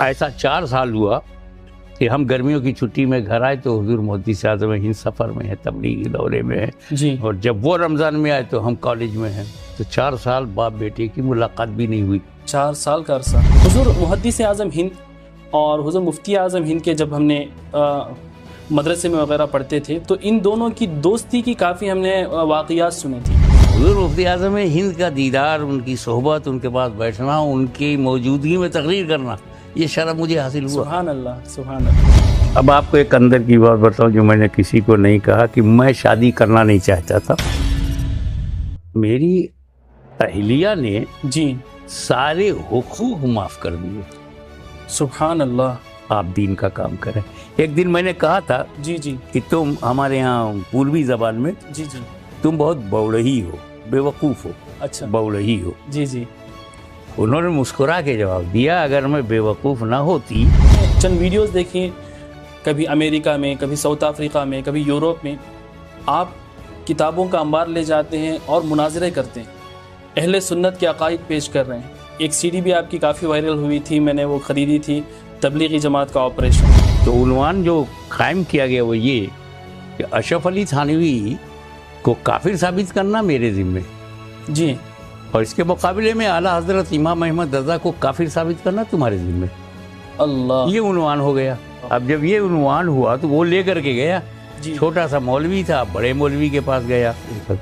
ایسا 4 سال ہوا کہ ہم گرمیوں کی چھٹی میں گھر آئے تو حضور محدث اعظم ہند سفر میں ہے، تبلیغی دورے میں ہے جی. اور جب وہ رمضان میں آئے تو ہم کالج میں ہیں، تو 4 سال باپ بیٹے کی ملاقات بھی نہیں ہوئی. 4 سال کا عرصہ. حضور محدث اعظم ہند اور حضور مفتی اعظم ہند کے جب ہم نے مدرسے میں وغیرہ پڑھتے تھے تو ان دونوں کی دوستی کی کافی ہم نے واقعات سنے تھے. حضور مفتی اعظم ہند کا دیدار، ان کی صحبت، ان کے پاس بیٹھنا، ان کی موجودگی میں تقریر کرنا، یہ شرف مجھے حاصل ہوا. سبحان اللہ سبحان اللہ. اب آپ کو ایک اندر کی بات بتاؤں جو میں نے کسی کو نہیں کہا، کہ میں شادی کرنا نہیں چاہتا تھا. میری اہلیہ نے جی. سارے حقوق معاف کر دیے. سبحان اللہ. آپ دین کا کام کریں. ایک دن میں نے کہا تھا جی جی کہ تم ہمارے ہاں پوروی زبان میں جی جی. تم بہت بوڑھی ہو، بے وقوف ہو، اچھا. بوڑھی ہو. جی جی. انہوں نے مسکرا کے جواب دیا، اگر میں بے وقوف نہ ہوتی. چند ویڈیوز دیکھیں، کبھی امریکہ میں، کبھی ساؤتھ افریقہ میں، کبھی یورپ میں، آپ کتابوں کا انبار لے جاتے ہیں اور مناظرے کرتے ہیں، اہل سنت کے عقائد پیش کر رہے ہیں. ایک سی ڈی بھی آپ کی کافی وائرل ہوئی تھی، میں نے وہ خریدی تھی، تبلیغی جماعت کا آپریشن. تو عنوان جو قائم کیا گیا وہ یہ کہ اشرف علی تھانوی کو کافر ثابت کرنا میرے ذمے، جی. اور اس کے مقابلے میں اعلیٰ حضرت امام احمد رضا کو کافر ثابت کرنا تمہارے ذمے. اللہ. یہ عنوان ہو گیا. اب جب یہ عنوان ہوا تو وہ لے کر کے گیا. جی. چھوٹا سا مولوی تھا، بڑے مولوی کے پاس گیا.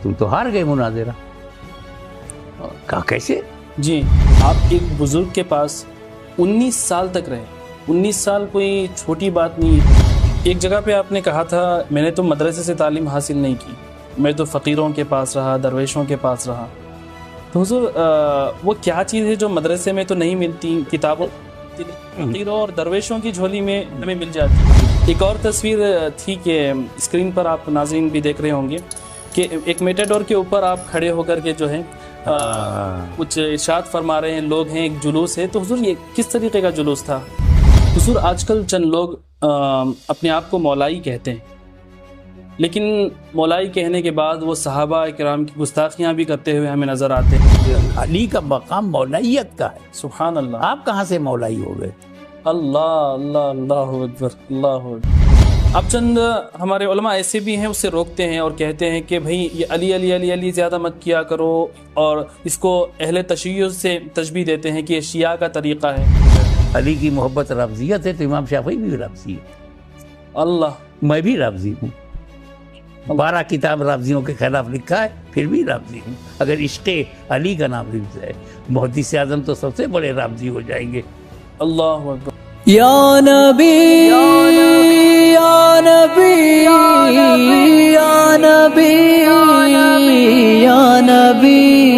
تم تو ہار گئے مناظرہ. کہا کیسے؟ جی. آپ ایک بزرگ کے پاس 19 سال تک رہے. 19 سال کوئی چھوٹی بات نہیں ہے. ایک جگہ پہ آپ نے کہا تھا میں نے تو مدرسے سے تعلیم حاصل نہیں کی، میں تو فقیروں کے پاس رہا، درویشوں کے پاس رہا. تو حضور وہ کیا چیز ہے جو مدرسے میں تو نہیں ملتی، کتابوں فقیروں اور درویشوں کی جھولی میں ہمیں مل جاتی. ایک اور تصویر تھی کہ اسکرین پر آپ ناظرین بھی دیکھ رہے ہوں گے کہ ایک میٹاڈور کے اوپر آپ کھڑے ہو کر کے جو ہے کچھ ارشاد فرما رہے ہیں، لوگ ہیں، ایک جلوس ہے. تو حضور یہ کس طریقے کا جلوس تھا؟ حضور آج کل چند لوگ اپنے آپ کو مولائی کہتے ہیں، لیکن مولائی کہنے کے بعد وہ صحابہ کرام کی گستاخیاں بھی کرتے ہوئے ہمیں نظر آتے ہیں. علی کا مقام مولائیت کا ہے. سبحان اللہ. آپ کہاں سے مولائی ہو گئے؟ اللہ اللہ اللہ اکبر اللہ اکبر. اب چند ہمارے علماء ایسے بھی ہیں، اسے روکتے ہیں اور کہتے ہیں کہ بھائی یہ علی علی علی علی زیادہ مت کیا کرو، اور اس کو اہل تشیع سے تشبیہ دیتے ہیں کہ یہ شیعہ کا طریقہ ہے. علی کی محبت رافضیت ہے تو امام شافعی بھی رافضی ہے. اللہ. میں بھی رافضی ہوں. 12 کتاب رافضیوں کے خلاف لکھا ہے، پھر بھی رافضی ہوں. اگر عشق علی کا نام رفض ہے، محدث اعظم تو سب سے بڑے رافضی ہو جائیں گے. اللہ اکبر. یا نبی یا نبی یا نبی یا نبی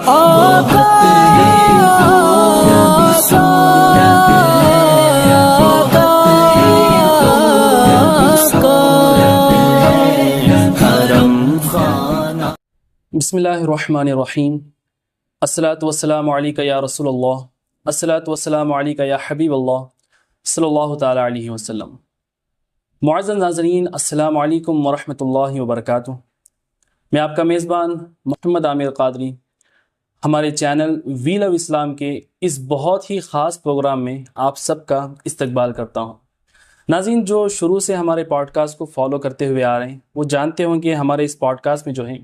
آقا بسم اللہ الرحمن الرحیم. الصلاۃ والسلام علیک یا رسول اللہ، الصلاۃ والسلام علیک یا حبیب اللہ صلی اللہ تعالی علیہ وسلم. معزز ناظرین، السلام علیکم ورحمۃ اللہ وبرکاتہ. میں آپ کا میزبان محمد عامر قادری ہمارے چینل ویل آف اسلام کے اس بہت ہی خاص پروگرام میں آپ سب کا استقبال کرتا ہوں. ناظرین، جو شروع سے ہمارے پوڈ کاسٹ کو فالو کرتے ہوئے آ رہے ہیں وہ جانتے ہوں کہ ہمارے اس پوڈ کاسٹ میں جو ہیں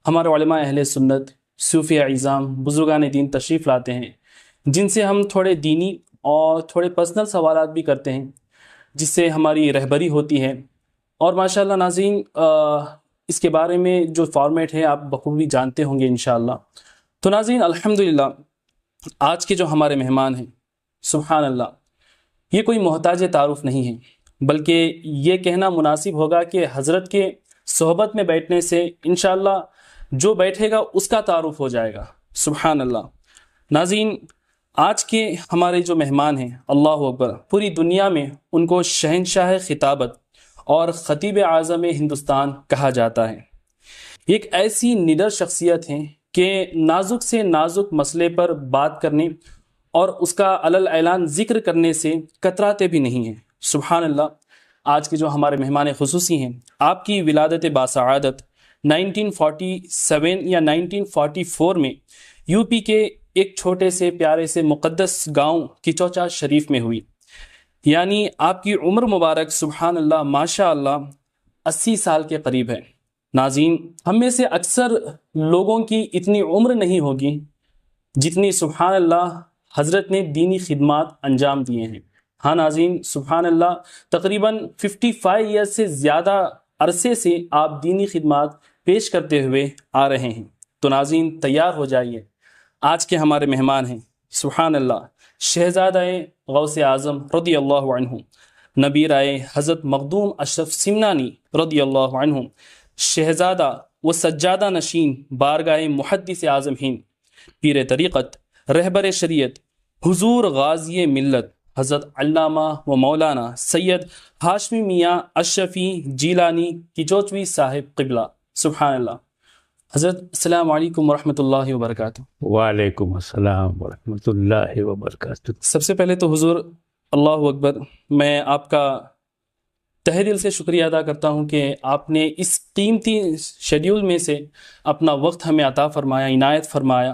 ہمارے علماء اہل سنت، صوفیاء اعظام، بزرگان دین تشریف لاتے ہیں، جن سے ہم تھوڑے دینی اور تھوڑے پرسنل سوالات بھی کرتے ہیں، جس سے ہماری رہبری ہوتی ہے. اور ماشاءاللہ ناظرین، اس کے بارے میں جو فارمیٹ ہے آپ بخوبی جانتے ہوں گے انشاءاللہ. تو ناظرین، الحمدللہ آج کے جو ہمارے مہمان ہیں، سبحان اللہ، یہ کوئی محتاج تعارف نہیں ہے، بلکہ یہ کہنا مناسب ہوگا کہ حضرت کے صحبت میں بیٹھنے سے انشاءاللہ جو بیٹھے گا اس کا تعارف ہو جائے گا. سبحان اللہ. ناظرین، آج کے ہمارے جو مہمان ہیں، اللہ اکبر، پوری دنیا میں ان کو شہنشاہ خطابت اور خطیب اعظم ہندوستان کہا جاتا ہے. ایک ایسی نڈر شخصیت ہیں کہ نازک سے نازک مسئلے پر بات کرنے اور اس کا علل اعلان ذکر کرنے سے کتراتے بھی نہیں ہیں. سبحان اللہ. آج کے جو ہمارے مہمان خصوصی ہیں، آپ کی ولادت باسعادت 1947 یا 1944 میں یو پی کے ایک چھوٹے سے پیارے سے مقدس گاؤں کچوچا شریف میں ہوئی. یعنی آپ کی عمر مبارک سبحان اللہ ماشاء اللہ 80 سال کے قریب ہے. ناظرین، ہم میں سے اکثر لوگوں کی اتنی عمر نہیں ہوگی جتنی سبحان اللہ حضرت نے دینی خدمات انجام دیے ہیں. ہاں ناظرین، سبحان اللہ تقریباً 55 ایئرز سے زیادہ عرصے سے آپ دینی خدمات پیش کرتے ہوئے آ رہے ہیں. تو ناظرین تیار ہو جائیے، آج کے ہمارے مہمان ہیں سبحان اللہ شہزادہ غوث اعظم رضی اللہ عنہ، نبی رائے حضرت مخدوم اشرف سمنانی رضی اللہ عنہ، شہزادہ و سجادہ نشین بارگاہ محدث اعظم ہند، پیر طریقت، رہبر شریعت، حضور غازی ملت حضرت علامہ و مولانا سید ہاشمی میاں اشرفی جیلانی کچوچوی صاحب قبلہ. سبحان اللہ. حضرت السلام علیکم ورحمۃ اللہ وبرکاتہ. وعلیکم السلام ورحمۃ اللہ وبرکاتہ. سب سے پہلے تو حضور اللہ اکبر، میں آپ کا تہہ دل سے شکریہ ادا کرتا ہوں کہ آپ نے اس قیمتی شیڈیول میں سے اپنا وقت ہمیں عطا فرمایا، عنایت فرمایا.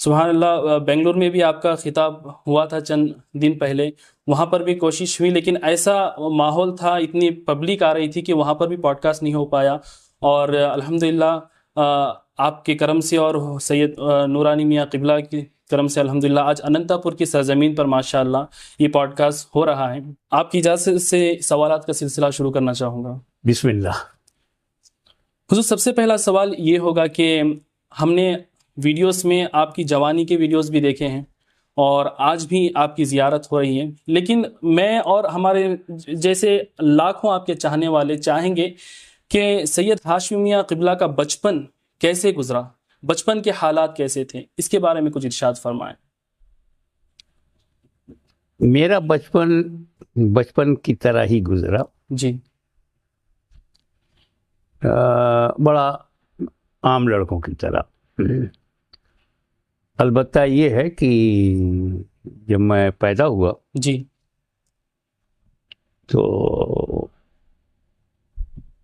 سبحان اللہ، بنگلور میں بھی آپ کا خطاب ہوا تھا چند دن پہلے، وہاں پر بھی کوشش ہوئی لیکن ایسا ماحول تھا، اتنی پبلک آ رہی تھی کہ وہاں پر بھی پوڈ کاسٹ نہیں ہو پایا. اور الحمدللہ آپ کے کرم سے اور سید نورانی میاں قبلہ کی کرم سے الحمدللہ آج اننتا پور کی سرزمین پر ماشاءاللہ یہ پوڈ کاسٹ ہو رہا ہے. آپ کی اجازت سے سوالات کا سلسلہ شروع کرنا چاہوں گا. بسم اللہ. حضور سب سے پہلا سوال یہ ہوگا کہ ہم نے ویڈیوز میں آپ کی جوانی کے ویڈیوز بھی دیکھے ہیں اور آج بھی آپ کی زیارت ہو رہی ہے، لیکن میں اور ہمارے جیسے لاکھوں آپ کے چاہنے والے چاہیں گے کہ سید ہاشمی میاں قبلہ کا بچپن کیسے گزرا، بچپن کے حالات کیسے تھے، اس کے بارے میں کچھ ارشاد فرمائیں. میرا بچپن کی طرح ہی گزرا. جی. بڑا عام لڑکوں کی طرح. البتہ یہ ہے کہ جب میں پیدا ہوا جی تو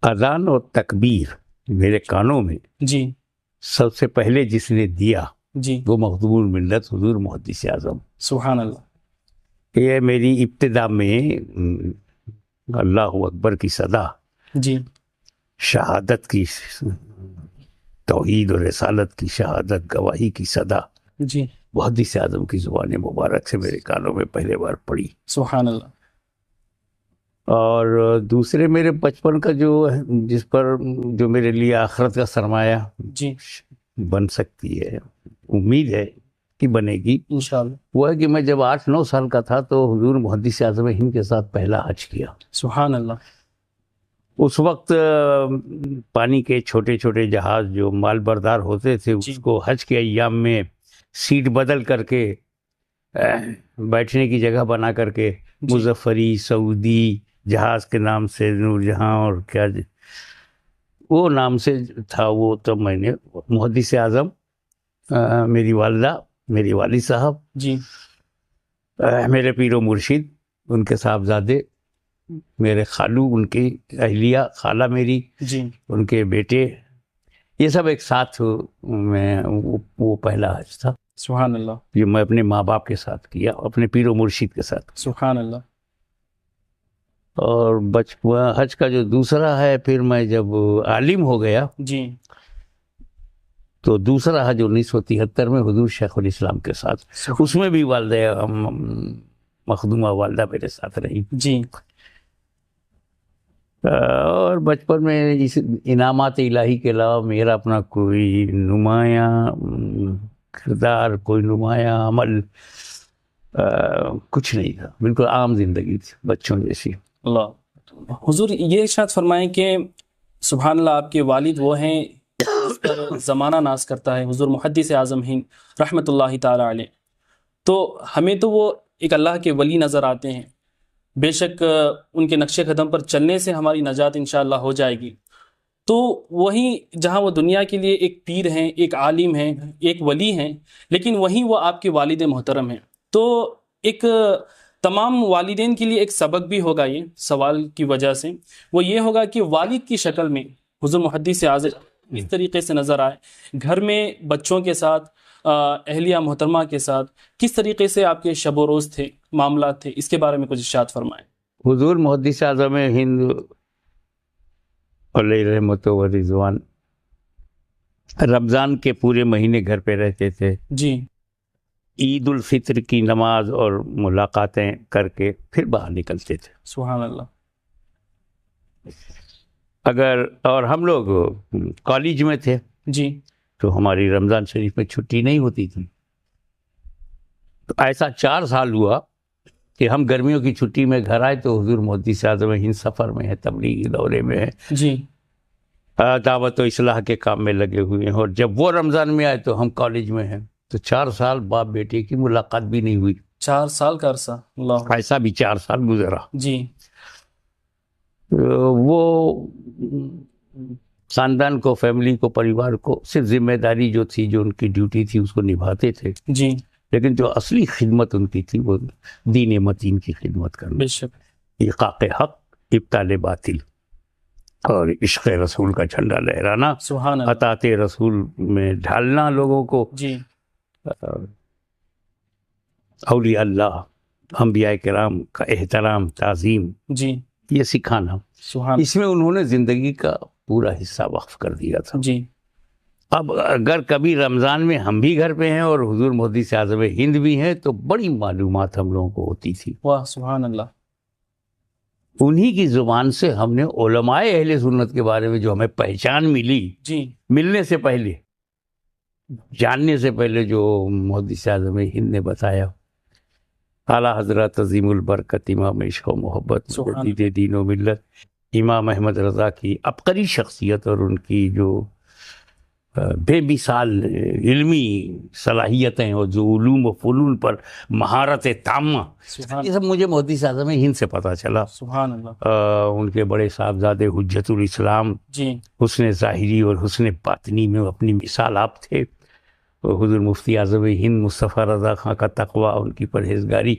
اذان اور تکبیر میرے کانوں میں جی سب سے پہلے جس نے دیا جی وہ مخدوم ملت حضور محدث اعظم. سبحان اللہ. یہ میری ابتدا میں اللہ اکبر کی صدا، جی شہادت کی، توحید اور رسالت کی شہادت گواہی کی صدا جی محدث اعظم کی زبان مبارک سے میرے کانوں میں پہلے بار پڑی. سبحان اللہ. اور دوسرے میرے بچپن کا جو میرے لیے آخرت کا سرمایہ جی بن سکتی ہے، امید ہے کہ بنے گی، انشاءاللہ. وہ ہے کہ میں جب 8-9 سال کا تھا تو حضور محدث اعظم ہند کے ساتھ پہلا حج کیا. سبحان اللہ. اس وقت پانی کے چھوٹے چھوٹے جہاز جو مال بردار ہوتے تھے اس کو حج کے ایام میں سیٹ بدل کر کے بیٹھنے کی جگہ بنا کر کے مظفری سعودی جہاز کے نام سے نور جہاں اور کیا وہ نام سے تھا وہ، تب میں نے محدث اعظم، میری والدہ، میری والد صاحب، جی میرے پیر و مرشد، ان کے صاحبزادے، میرے خالو، ان کی اہلیہ، خالہ میری، جی ان کے بیٹے، یہ سب ایک ساتھ میں وہ پہلا حج تھا. سبحان اللہ. جو میں اپنے ماں باپ کے ساتھ کیا، اپنے پیر و مرشد کے ساتھ. سبحان اللہ. اور حج کا جو دوسرا ہے، پھر میں جب عالم ہو گیا جی تو دوسرا حج 1973 میں حضور شیخ الاسلام کے ساتھ، اس میں بھی والدہ مخدومہ والدہ میرے ساتھ رہی. جی. اور بچپن میں اس انعامات الہی کے علاوہ میرا اپنا کوئی نمایاں کردار، کوئی نمایاں عمل کچھ نہیں تھا، بالکل عام زندگی تھی بچوں جیسی. اللہ. حضور یہ ارشاد فرمائیں کہ سبحان اللہ آپ کے والد وہ ہیں جس پر زمانہ ناز کرتا ہے، حضور محدث اعظم ہند رحمۃ اللہ تعالی علیہ. تو ہمیں تو وہ ایک اللہ کے ولی نظر آتے ہیں، بے شک ان کے نقش قدم پر چلنے سے ہماری نجات انشاءاللہ ہو جائے گی. تو وہیں جہاں وہ دنیا کے لیے ایک پیر ہیں، ایک عالم ہیں، ایک ولی ہیں، لیکن وہیں وہ آپ کے والد محترم ہیں. تو ایک تمام والدین کے لیے ایک سبق بھی ہوگا یہ سوال کی وجہ سے، وہ یہ ہوگا کہ والد کی شکل میں حضور محدث اعظم اس طریقے سے نظر آئے، گھر میں بچوں کے ساتھ اہلیہ محترمہ کے ساتھ کس طریقے سے آپ کے شب و روز تھے، معاملات تھے، اس کے بارے میں کچھ ارشاد فرمائیں۔ حضور محدث اعظم ہند علیہ رحمت و رضوان رمضان کے پورے مہینے گھر پہ رہتے تھے، جی عید الفطر کی نماز اور ملاقاتیں کر کے پھر باہر نکلتے تھے۔ سبحان اللہ۔ اور ہم لوگ کالج میں تھے جی تو ہماری رمضان شریف میں چھٹی نہیں ہوتی تھی، تو ایسا 4 سال ہوا کہ ہم گرمیوں کی چھٹی میں گھر آئے تو حضور محدث اعظم ہند سفر میں ہے، تبلیغی دورے میں ہے، جی دعوت و اصلاح کے کام میں لگے ہوئے ہیں، اور جب وہ رمضان میں آئے تو ہم کالج میں ہیں، تو 4 سال باپ بیٹے کی ملاقات بھی نہیں ہوئی۔ 4 سال کا عرصہ، اللہ۔ ایسا بھی 4 سال گزرا۔ جی وہ خاندان کو، فیملی کو، پریوار کو صرف ذمہ داری جو تھی، جو ان کی ڈیوٹی تھی، اس کو نبھاتے تھے، جی لیکن جو اصلی خدمت ان کی تھی وہ دین متین کی خدمت کرنا، بے شک، احقاق حق، ابطال باطل، اور عشق رسول کا جھنڈا لہرانا، سبحان اللہ۔ اطاعت رسول میں ڈھالنا لوگوں کو، جی اولیاء اللہ، انبیاء کرام کا احترام، تعظیم، جی یہ سکھانا، سبحان اس میں انہوں نے زندگی کا پورا حصہ وقف کر دیا تھا۔ جی اب اگر کبھی رمضان میں ہم بھی گھر پہ ہیں اور حضور محدث اعظم ہند بھی ہیں تو بڑی معلومات ہم لوگوں کو ہوتی تھی۔ واہ سبحان اللہ۔ انہی کی زبان سے ہم نے علماء اہل سنت کے بارے میں جو ہمیں پہچان ملی، جی ملنے سے پہلے، جاننے سے پہلے، جو محدث اعظم ہند نے بتایا، اعلیٰ حضرت عظیم البرکت امام عشق و محبت مجدد دین و ملت امام احمد رضا کی عبقری شخصیت اور ان کی جو بے مثال علمی صلاحیتیں اور جو علوم و فنون پر مہارت تامہ، یہ سب مجھے محدث اعظم ہند سے پتہ چلا۔ سبحان اللہ۔ ان کے بڑے صاحبزادے حجت الاسلام، جی حسن ظاہری اور حسن باطنی میں اپنی مثال آپ تھے۔ حضور مفتی اعظم ہند مصطفیٰ رضا خان کا تقوی، ان کی پرہیزگاری،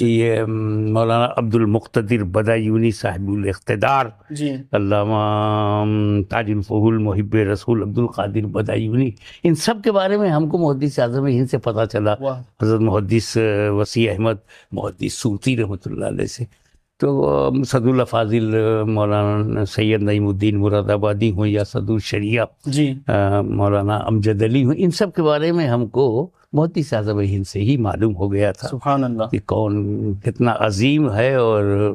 یہ مولانا عبد المقتدر بدایونی صاحب الاقتدار، جی علامہ تاج الفضول محب رسول عبد القادر بدایونی، ان سب کے بارے میں ہم کو محدث اعظم ہند سے پتہ چلا۔ واہ حضرت محدث وسیع احمد محدث سوتی رحمۃ اللہ علیہ سے، تو صد الافاضل مولانا سید نعیم الدین مراد آبادی ہوں یا صد الشریعہ جی مولانا امجد علی ہوں، ان سب کے بارے میں ہم کو محدث اعظم ہند سے ہی معلوم ہو گیا تھا سبحان اللہ۔ کہ کون کتنا عظیم ہے اور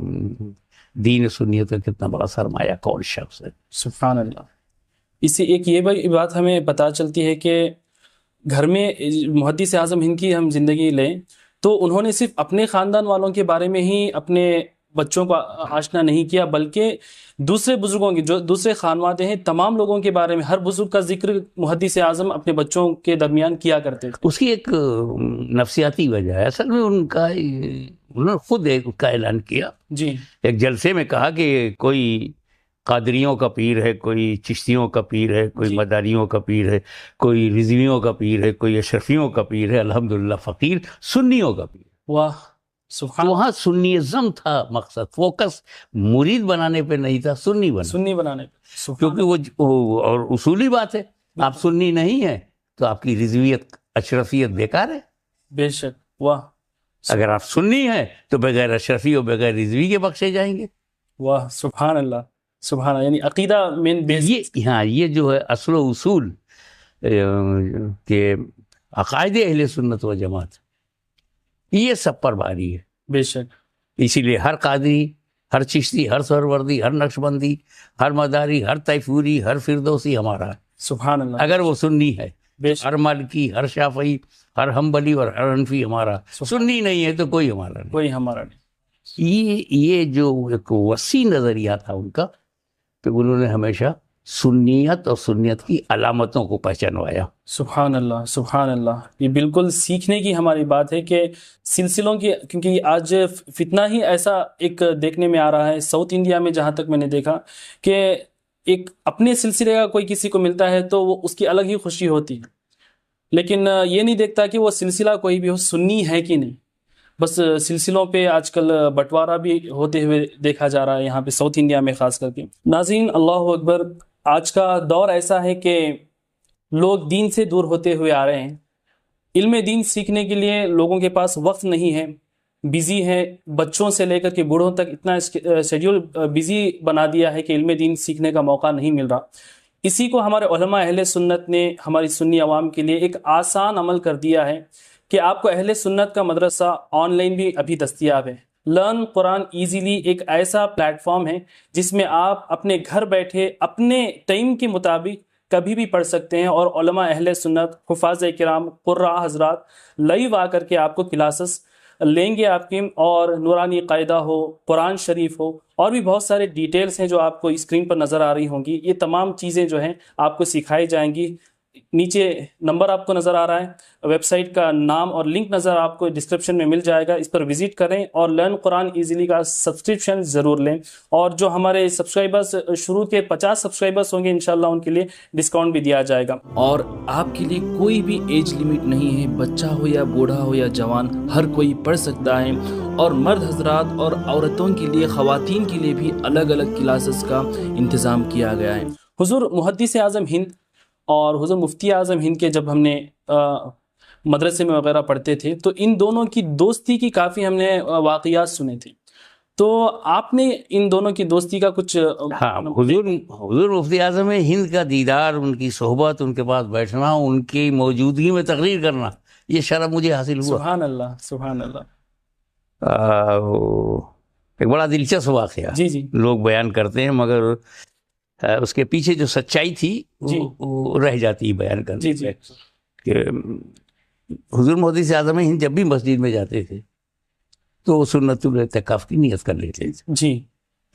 دین سنیت کا کتنا بڑا سرمایہ کون شخص ہے۔ سبحان اللہ۔ اسی ایک یہ بات ہمیں پتہ چلتی ہے کہ گھر میں محدث اعظم ہند کی ہم زندگی لیں تو انہوں نے صرف اپنے خاندان والوں کے بارے میں ہی اپنے بچوں کو آشنا نہیں کیا، بلکہ دوسرے بزرگوں کی، جو دوسرے خانوادے ہیں، تمام لوگوں کے بارے میں ہر بزرگ کا ذکر محدث اعظم اپنے بچوں کے درمیان کیا کرتے تھے۔ اس کی ایک نفسیاتی وجہ ہے، اصل میں انہوں نے خود اس کا اعلان کیا، جی ایک جلسے میں کہا کہ کوئی قادریوں کا پیر ہے، کوئی چشتیوں کا پیر ہے، کوئی مداریوں کا پیر ہے، کوئی رضویوں کا پیر ہے، کوئی اشرفیوں کا پیر ہے، الحمدللہ فقیر سنیوں کا پیر۔ واہ سبحان اللہ۔ وہاں سنیزم تھا مقصد، فوکس مرید بنانے پہ نہیں تھا، سنی بنا، سنی بنانے پہ، کیونکہ وہ اور اصولی بات ہے، آپ سنی نہیں ہیں تو آپ کی رضویت، اشرفیت بیکار ہے۔ بے شک، واہ اگر آپ سنی ہیں تو بغیر اشرفی اور بغیر رضوی کے بخشے جائیں گے۔ واہ سبحان اللہ، سبحان اللہ۔ یعنی عقیدہ مین بیس، یہ جو ہے اصل و اصول کے عقائد اہل سنت و جماعت، یہ سب پر بھاری ہے۔ بے شک، اسی لیے ہر قادری، ہر چشتی، ہر سہروردی، ہر نقشبندی، ہر مداری، ہر طیفوری، ہر فردوسی ہمارا ہے، سبحان اللہ، اگر وہ سنی ہے۔ بے شک، ہر مالکی، ہر شافعی، ہر حنبلی اور ہر حنفی ہمارا، سنی نہیں ہے تو کوئی ہمارا نہیں۔ کوئی ہمارا نہیں۔ یہ جو ایک وسیع نظریہ تھا ان کا، کہ انہوں نے ہمیشہ سنیت اور سنیت کی علامتوں کو پہچانوایا۔ سبحان اللہ، سبحان اللہ۔ یہ بالکل سیکھنے کی ہماری بات ہے کہ سلسلوں کی، کیونکہ آج فتنہ ہی ایسا ایک دیکھنے میں آ رہا ہے ساؤتھ انڈیا میں، جہاں تک میں نے دیکھا کہ ایک اپنے سلسلے کا کوئی کسی کو ملتا ہے تو وہ اس کی الگ ہی خوشی ہوتی ہے، لیکن یہ نہیں دیکھتا کہ وہ سلسلہ کوئی بھی ہو، سنی ہے کہ نہیں۔ بس سلسلوں پہ آج کل بٹوارہ بھی ہوتے ہوئے دیکھا جا رہا ہے یہاں پہ ساؤتھ انڈیا میں خاص کر کے۔ ناظرین، اللہ اکبر، آج کا دور ایسا ہے کہ لوگ دین سے دور ہوتے ہوئے آ رہے ہیں، علم دین سیکھنے کے لیے لوگوں کے پاس وقت نہیں ہے، بزی ہیں، بچوں سے لے کر کے بوڑھوں تک اتنا شیڈیول بزی بنا دیا ہے کہ علم دین سیکھنے کا موقع نہیں مل رہا۔ اسی کو ہمارے علماء اہل سنت نے ہماری سنی عوام کے لیے ایک آسان عمل کر دیا ہے کہ آپ کو اہل سنت کا مدرسہ آن لائن بھی ابھی دستیاب ہے۔ لرن قرآن ایزیلی ایک ایسا پلیٹ فارم ہے جس میں آپ اپنے گھر بیٹھے اپنے ٹائم کے مطابق کبھی بھی پڑھ سکتے ہیں، اور علماء اہل سنت، حفاظ کرام، قراء حضرات لائیو آ کر کے آپ کو کلاسز لیں گے آپ کی، اور نورانی قاعدہ ہو، قرآن شریف ہو، اور بھی بہت سارے ڈیٹیلز ہیں جو آپ کو اسکرین پر نظر آ رہی ہوں گی۔ یہ تمام چیزیں جو ہیں آپ کو سکھائی جائیں گی۔ نیچے نمبر آپ کو نظر آ رہا ہے، ویب سائٹ کا نام اور لنک نظر آپ کو ڈسکرپشن میں مل جائے گا، اس پر وزٹ کریں اور لرن قرآن ایزیلی کا سبسکرپشن ضرور لیں۔ اور جو ہمارے سبسکرائبرز شروع کے 50 سبسکرائبرز ہوں گے انشاءاللہ ان کے لیے ڈسکاؤنٹ بھی دیا جائے گا۔ اور آپ کے لیے کوئی بھی ایج لمٹ نہیں ہے، بچہ ہو یا بوڑھا ہو یا جوان، ہر کوئی پڑھ سکتا ہے۔ اور مرد حضرات اور عورتوں کے لیے، خواتین کے لیے بھی الگ الگ کلاسز کا انتظام کیا گیا ہے۔ حضور محدث اعظم ہند اور حضور مفتی اعظم ہند کے جب ہم نے مدرسے میں وغیرہ پڑھتے تھے تو ان دونوں کی دوستی کی کافی ہم نے واقعات سنے تھے، تو آپ نے ان دونوں کی دوستی کا کچھ ہاں، حضور مفتی اعظم ہند کا دیدار، ان کی صحبت، ان کے پاس بیٹھنا، ان کی موجودگی میں تقریر کرنا، یہ شرف مجھے حاصل ہوا۔ سبحان اللہ، سبحان اللہ۔ ایک بڑا دلچسپ واقعہ جی جی لوگ بیان کرتے ہیں، مگر اس کے پیچھے جو سچائی تھی وہ رہ جاتی ہے بیان کرنے جی جی میں، کہ حضور محدث اعظم ہند جب بھی مسجد میں جاتے تھے تو وہ سنت الاعتکاف کی نیت کر لیتے تھے، جی،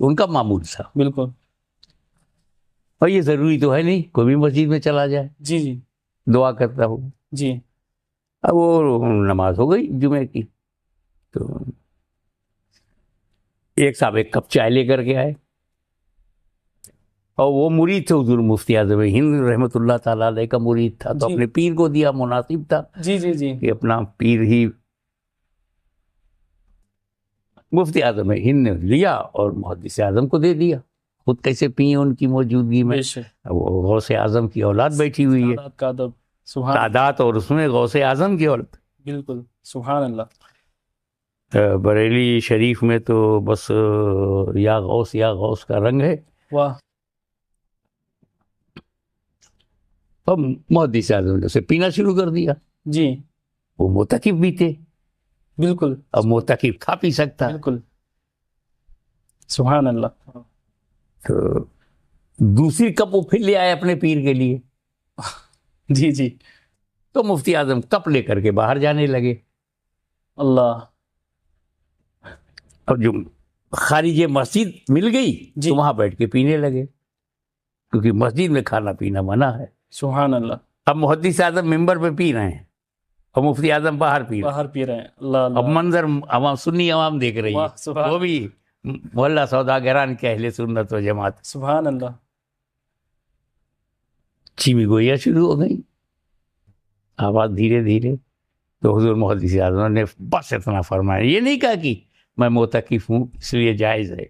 ان کا معمول تھا۔ بالکل، اور یہ ضروری تو ہے نہیں کوئی بھی مسجد میں چلا جائے جی جی دعا کرتا ہو۔ جی اب وہ نماز ہو گئی جمعے کی، تو ایک صاحب ایک کپ چائے لے کر کے آئے، اور وہ مرید تھے حضور مفتی اعظم ہند رحمۃ اللہ تعالیٰ علیہ کا مرید تھا، تو جی اپنے پیر کو دیا، مناسب تھا جی جی جی کہ اپنا پیر ہی مفتی اعظم ہند نے لیا اور محدث اعظم کو دے دیا، خود کیسے پیئیں ان کی موجودگی میں۔ بے شک، وہ غوث اعظم کی اولاد بیٹھی ہوئی ہے، تعداد کا ادب، سبحان، تعداد، اور اس میں غوث اعظم کی اولاد۔ بالکل، سبحان اللہ۔ بریلی شریف میں تو بس یا غوث کا رنگ ہے۔ واہ، اب محدث اعظم نے اسے پینا شروع کر دیا، جی وہ معتکف بھی تھے، بالکل، اب معتکف کھا پی سکتا ہے، بالکل، سبحان اللہ۔ تو دوسری کپ وہ پھر لے آئے اپنے پیر کے لیے، جی جی، تو مفتی اعظم کپ لے کر کے باہر جانے لگے، اللہ، اب جو خارج مسجد مل گئی جی، تو وہاں بیٹھ کے پینے لگے، کیونکہ مسجد میں کھانا پینا منع ہے۔ سبحان اللہ، اب محدث اعظم ممبر پہ پی رہے ہیں اور مفتی اعظم باہر پی رہے ہیں، باہر پی رہے ہیں، اللہ اب اللہ، منظر عوام، سنی عوام دیکھ رہی واہ، ہے، سبحان، وہ بھی محلہ سوداگران کے اہل سنت و جماعت، سبحان اللہ، چیمی گوئیاں شروع ہو گئی، آواز دھیرے دھیرے، تو حضور محدث اعظم نے بس اتنا فرمایا، یہ نہیں کہا کہ میں معتکف ہوں اس لیے جائز ہے،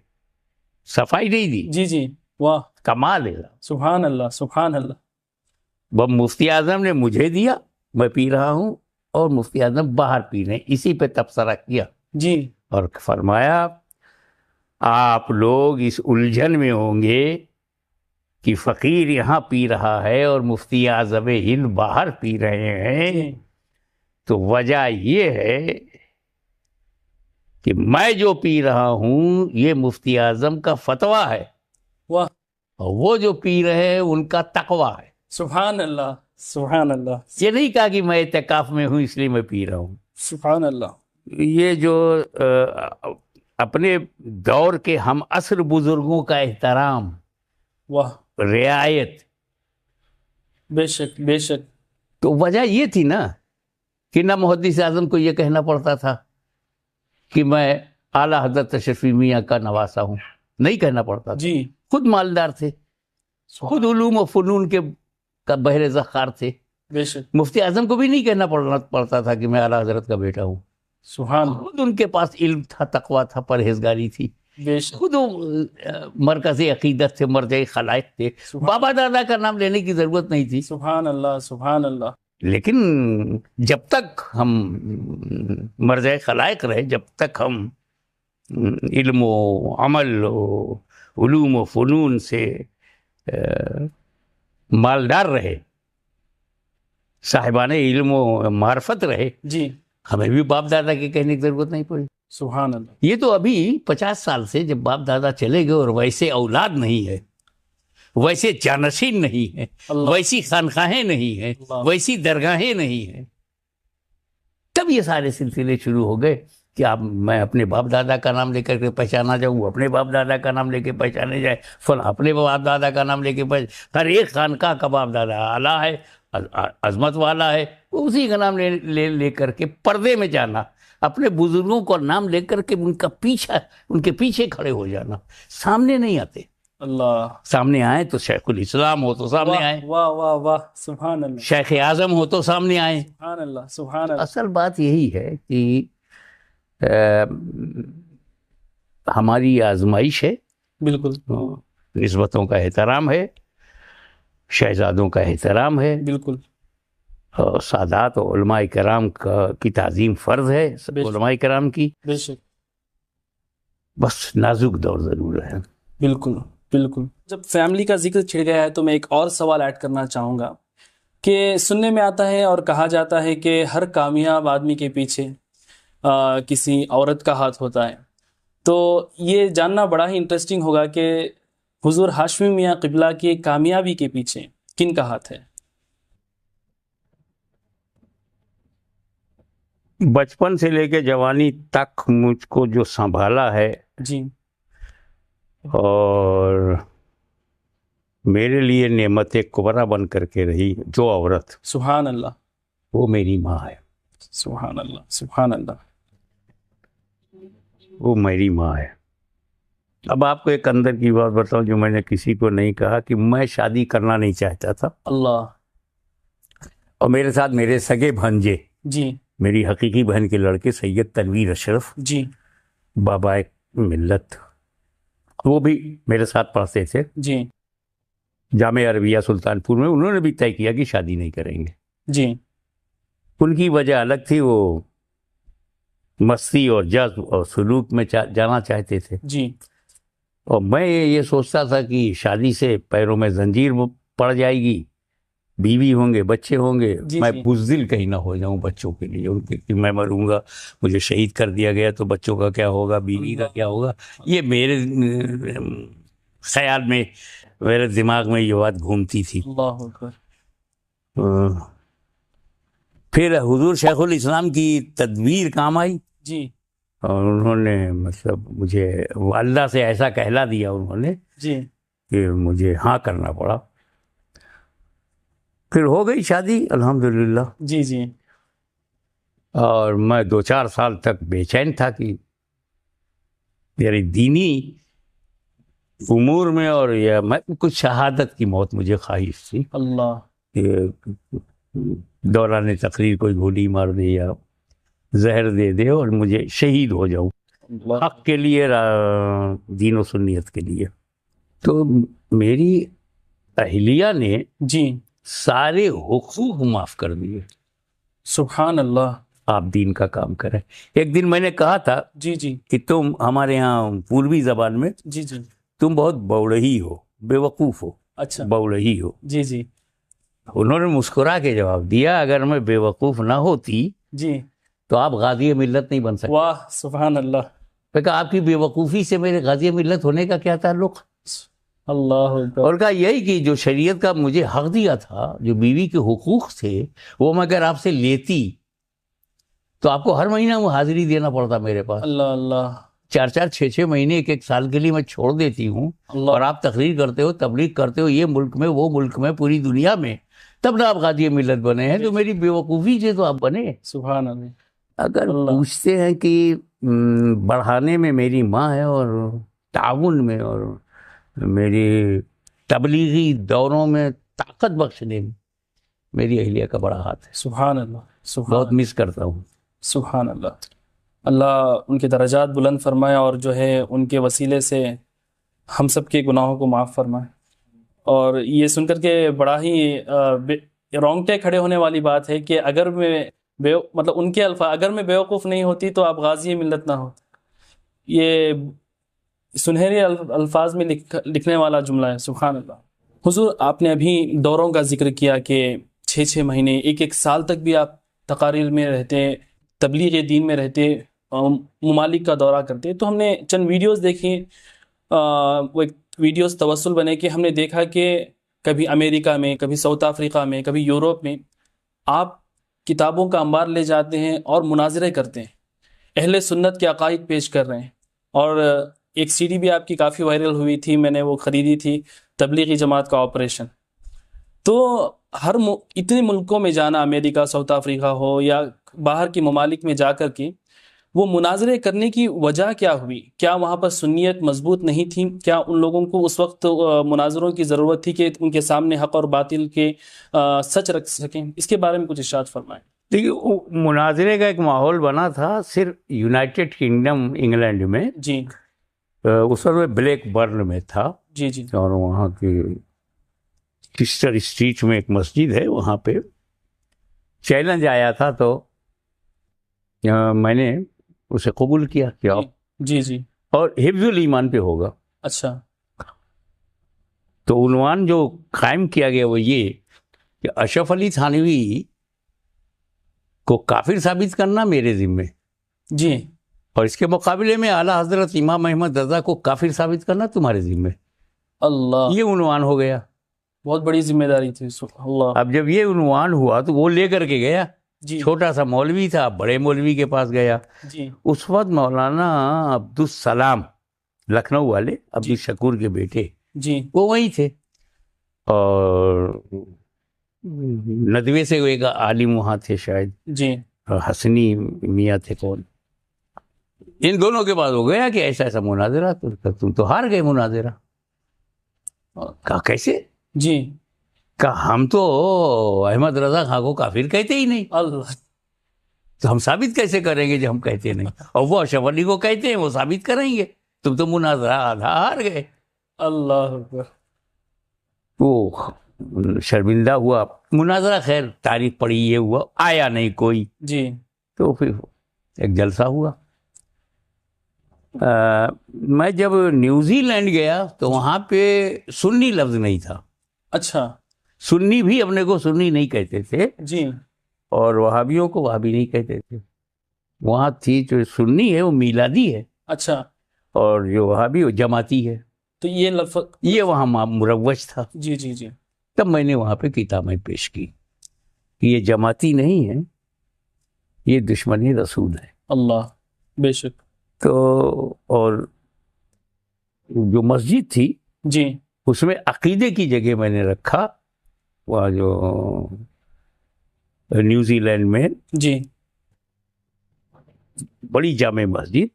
صفائی نہیں دی، جی جی، واہ، کمال ہے۔ سبحان اللہ، سبحان اللہ، وہ مفتی اعظم نے مجھے دیا، میں پی رہا ہوں، اور مفتی اعظم باہر پی رہے ہیں، اسی پہ تبصرہ کیا جی، اور فرمایا آپ لوگ اس الجھن میں ہوں گے کہ فقیر یہاں پی رہا ہے اور مفتی اعظم ہند باہر پی رہے ہیں، جی، تو وجہ یہ ہے کہ میں جو پی رہا ہوں یہ مفتی اعظم کا فتویٰ ہے، واہ، اور وہ جو پی رہے ہیں ان کا تقویٰ ہے۔ سبحان اللہ، سبحان اللہ، یہ نہیں کہا کہ میں اعتکاف میں ہوں اس لیے میں پی رہا ہوں۔ سبحان اللہ، یہ جو اپنے دور کے ہم عصر بزرگوں کا احترام، واہ، رعایت، بے شک، بے شک، تو وجہ یہ تھی نا کہ نہ محدث اعظم کو یہ کہنا پڑتا تھا کہ میں اعلیٰ حضرت تشریفی میاں کا نواسا ہوں، نہیں کہنا پڑتا تھا، جی، خود مالدار تھے، خود علوم و فنون کے کا بحر ذخار تھے، بے شک، مفتی اعظم کو بھی نہیں کہنا پڑتا تھا کہ میں اعلیٰ حضرت کا بیٹا ہوں، سبحان اللہ، خود ان کے پاس علم تھا، تقویٰ تھا، پرہیزگاری تھی، بے شک، خود مرکز عقیدت تھے، مرجع خلائق تھے، سبحان، بابا دادا کا نام لینے کی ضرورت نہیں تھی، سبحان اللہ، سبحان اللہ، لیکن جب تک ہم مرجع خلائق رہے، جب تک ہم علم و عمل و علوم و فنون سے مالدار رہے، صاحبان علم و معرفت رہے، جی ہمیں بھی باپ دادا کے کہنے کی ضرورت نہیں پڑی. سبحان اللہ. یہ تو ابھی 50 سال سے جب باپ دادا چلے گئے اور ویسے اولاد نہیں ہے، ویسے جانشین نہیں ہے، اللہ. ویسی خانقاہیں نہیں ہیں، اللہ. ویسی درگاہیں نہیں ہیں، تب یہ سارے سلسلے شروع ہو گئے کہ آپ میں اپنے باپ دادا کا نام لے کر کے پہچانا جاؤں، اپنے باپ دادا کا نام لے کے پہچانے جائے، فلاں اپنے باپ دادا کا نام لے کے ہر ایک خانقاہ کا باپ دادا اعلیٰ ہے، عظمت والا ہے، اسی کا نام لے کر کے پردے میں جانا، اپنے بزرگوں کا نام لے کر کے ان کے پیچھے کھڑے ہو جانا، سامنے نہیں آتے. اللہ. سامنے آئے تو شیخ الاسلام ہو تو سامنے آئے، واہ واہ واہ. سبحان اللہ. شیخ اعظم ہو تو سامنے آئے. سبحان اللہ. سبحان اللہ. اصل بات یہی ہے کہ ہماری آزمائش ہے، بالکل نسبتوں کا احترام ہے، شہزادوں کا احترام ہے، بالکل. اور سادات و علماء کرام کی تعظیم فرض ہے، علماء کرام کی. بے شک. بس نازک دور ضرور ہے. بالکل بالکل. جب فیملی کا ذکر چھڑ گیا ہے تو میں ایک اور سوال ایڈ کرنا چاہوں گا کہ سننے میں آتا ہے اور کہا جاتا ہے کہ ہر کامیاب آدمی کے پیچھے کسی عورت کا ہاتھ ہوتا ہے. تو یہ جاننا بڑا ہی انٹرسٹنگ ہوگا کہ حضور ہاشمی میاں قبلہ کی کامیابی کے پیچھے کن کا ہاتھ ہے؟ بچپن سے لے کے جوانی تک مجھ کو جو سنبھالا ہے جی اور میرے لیے نعمت کبرا بن کر کے رہی جو عورت، سبحان اللہ. وہ میری ماں ہے. سبحان اللہ. سبحان اللہ. وہ میری ماں ہے. اب آپ کو ایک اندر کی بات بتاؤں جو میں نے کسی کو نہیں کہا، کہ میں شادی کرنا نہیں چاہتا تھا، اللہ. اور میرے ساتھ میرے سگے بھانجے، جی میری حقیقی بہن کے لڑکے سید تنویر اشرف، جی بابا ملت، وہ بھی میرے ساتھ پڑھتے تھے جی جامعہ عربیہ سلطان پور میں. انہوں نے بھی طے کیا کہ شادی نہیں کریں گے. جی. ان کی وجہ الگ تھی، وہ مستی اور جذب اور سلوک میں جانا چاہتے تھے، جی اور میں یہ سوچتا تھا کہ شادی سے پیروں میں زنجیر پڑ جائے گی، بیوی ہوں گے، بچے ہوں گے، جی میں جی. بزدل کہیں نہ ہو جاؤں بچوں کے لیے، ان کے کہ میں مروں گا، مجھے شہید کر دیا گیا تو بچوں کا کیا ہوگا، بیوی کا کیا ہوگا. یہ میرے خیال میں، میرے دماغ میں یہ بات گھومتی تھی. اللہ اکبر. پھر حضور شیخ الاسلام کی تدبیر کام آئی، جی اور انہوں نے مطلب مجھے والدہ سے ایسا کہلا دیا انہوں نے جی کہ مجھے ہاں کرنا پڑا. پھر ہو گئی شادی الحمدللہ. جی جی. اور میں 2-4 سال تک بے چین تھا کہ میری دینی امور میں، اور یہ میں کچھ شہادت کی موت مجھے خواہش تھی اللہ. کہ دوران تقریر کوئی گولی مار دے یا زہر دے دے اور مجھے شہید ہو جاؤں حق کے لیے، دین و سنیت کے لیے. تو میری اہلیہ نے جی سارے حقوق معاف کر دیے. سبحان اللہ. آپ دین کا کام کریں. ایک دن میں نے کہا تھا جی جی کہ تم ہمارے ہاں پوروی زبان میں جی جی. تم بہت بوڑہی ہو، بے وقوف ہو، اچھا. بوڑہی ہو. جی جی انہوں نے مسکرا کے جواب دیا، اگر میں بے وقوف نہ ہوتی جی. تو آپ غازی ملت نہیں بن سکتے. واہ سبحان اللہ. میں کہا آپ کی بے وقوفی سے میرے غازی ملت ہونے کا کیا تعلق؟ اللہ اکبر. اور کہا یہی کہ جو شریعت کا مجھے حق دیا تھا، جو بیوی کے حقوق تھے، وہ میں اگر آپ سے لیتی تو آپ کو ہر مہینہ وہ حاضری دینا پڑتا میرے پاس. اللہ اللہ. 4-4 6-6 مہینے 1-1 سال کے لیے میں چھوڑ دیتی ہوں، اللہ. اور آپ تقریر کرتے ہو، تبلیغ کرتے ہو، یہ ملک میں وہ ملک میں پوری دنیا میں، تب نہ آپ غازی ملت بنے ہیں. تو میری بے وقوفی سے تو آپ بنے. سبحان اللہ. اگر اللہ. پوچھتے ہیں کہ بڑھانے میں میری ماں ہے، اور تعاون میں اور میری تبلیغی دوروں میں طاقت بخشنے میں میری اہلیہ کا بڑا ہاتھ ہے. سبحان اللہ. سبحان بہت مس کرتا ہوں. سبحان اللہ. اللہ ان کے درجات بلند فرمائے، اور جو ہے ان کے وسیلے سے ہم سب کے گناہوں کو معاف فرمائے. اور یہ سن کر کے بڑا ہی رونگٹے کھڑے ہونے والی بات ہے کہ اگر میں مطلب ان کے الفاظ، اگر میں بیوقوف نہیں ہوتی تو آپ غازی ملت نہ ہوتے. یہ سنہرے الفاظ میں لکھنے والا جملہ ہے. سبحان اللہ. حضور آپ نے ابھی دوروں کا ذکر کیا کہ 6 مہینے 1 سال تک بھی آپ تقاریر میں رہتے، تبلیغ دین میں رہتے، ممالک کا دورہ کرتے. تو ہم نے چند ویڈیوز دیکھی، وہ ایک ویڈیوز توسل بنے کہ ہم نے دیکھا کہ کبھی امریکہ میں، کبھی ساؤتھ افریقہ میں، کبھی یورپ میں آپ کتابوں کا انبار لے جاتے ہیں اور مناظرے کرتے ہیں، اہل سنت کے عقائد پیش کر رہے ہیں. اور ایک سی ڈی بھی آپ کی کافی وائرل ہوئی تھی، میں نے وہ خریدی تھی، تبلیغی جماعت کا آپریشن. تو اتنے ملکوں میں جانا، امریکہ، ساؤتھ افریقہ ہو یا باہر کے ممالک میں جا کر کے وہ مناظرے کرنے کی وجہ کیا ہوئی؟ کیا وہاں پر سنیت مضبوط نہیں تھی؟ کیا ان لوگوں کو اس وقت مناظروں کی ضرورت تھی کہ ان کے سامنے حق اور باطل کے سچ رکھ سکیں؟ اس کے بارے میں کچھ ارشاد فرمائیں. دیکھیے، مناظرے کا ایک ماحول بنا تھا صرف یونائٹڈ کنگڈم انگلینڈ میں. جی. اس وقت میں بلیک برن میں تھا. جی جی. اور وہاں کی کسٹر اسٹریٹ میں ایک مسجد ہے، وہاں پہ چیلنج آیا تھا تو میں نے اسے قبول کیا کہ آپ جی جی. اور حفظ الایمان پہ ہوگا. اچھا. تو عنوان جو قائم کیا گیا وہ یہ کہ اشرف علی تھانوی کو کافر ثابت کرنا میرے ذمے، جی. اور اس کے مقابلے میں اعلیٰ حضرت امام احمد رضا کو کافر ثابت کرنا تمہارے ذمے. اللہ، یہ عنوان ہو گیا. بہت بڑی ذمہ داری تھی. اللہ. اب جب یہ عنوان ہوا تو وہ لے کر کے گیا. جی. چھوٹا سا مولوی تھا، بڑے مولوی کے پاس گیا. جی. اس وقت مولانا عبدالسلام لکھنؤ والے، عبدالشکور کے بیٹے، جی. وہ وہیں تھے. اور ندوے سے ایک عالم وہاں تھے شاید، جی. حسنی میاں تھے کون. ان دونوں کے پاس ہو گیا کہ ایسا ایسا مناظرہ، تم تو ہار گئے مناظرہ. کہا کیسے؟ جی. کہا ہم تو احمد رضا خان کو کافر کہتے ہی نہیں. اللہ. تو ہم ثابت کیسے کریں گے جب ہم کہتے نہیں؟ اور وہ اشرف علی کو کہتے ہیں، وہ ثابت کریں گے. تم تو مناظرہ آدھا ہار گئے. اللہ اکبر. وہ شرمندہ ہوا. مناظرہ خیر تاریخ پڑی، یہ ہوا، آیا نہیں کوئی. جی. تو پھر ایک جلسہ ہوا. میں جب نیوزی لینڈ گیا تو وہاں پہ سنی لفظ نہیں تھا. اچھا. سنی بھی اپنے کو سنی نہیں کہتے تھے، جی. اور وہابیوں کو وہابی نہیں کہتے تھے. وہاں تھی جو سنی ہے وہ میلادی ہے، اچھا. اور جو وہابی وہ جماعتی ہے. تو یہ لفظ یہ وہاں مروج تھا. جی جی جی. تب میں نے وہاں پہ کتابیں پیش کی کہ یہ جماعتی نہیں ہے، یہ دشمنی رسول ہے. اللہ، بے شک. تو اور جو مسجد تھی جی. اس میں عقیدے کی جگہ میں نے رکھا. وہاں جو نیوزی لینڈ میں جی. بڑی جامع مسجد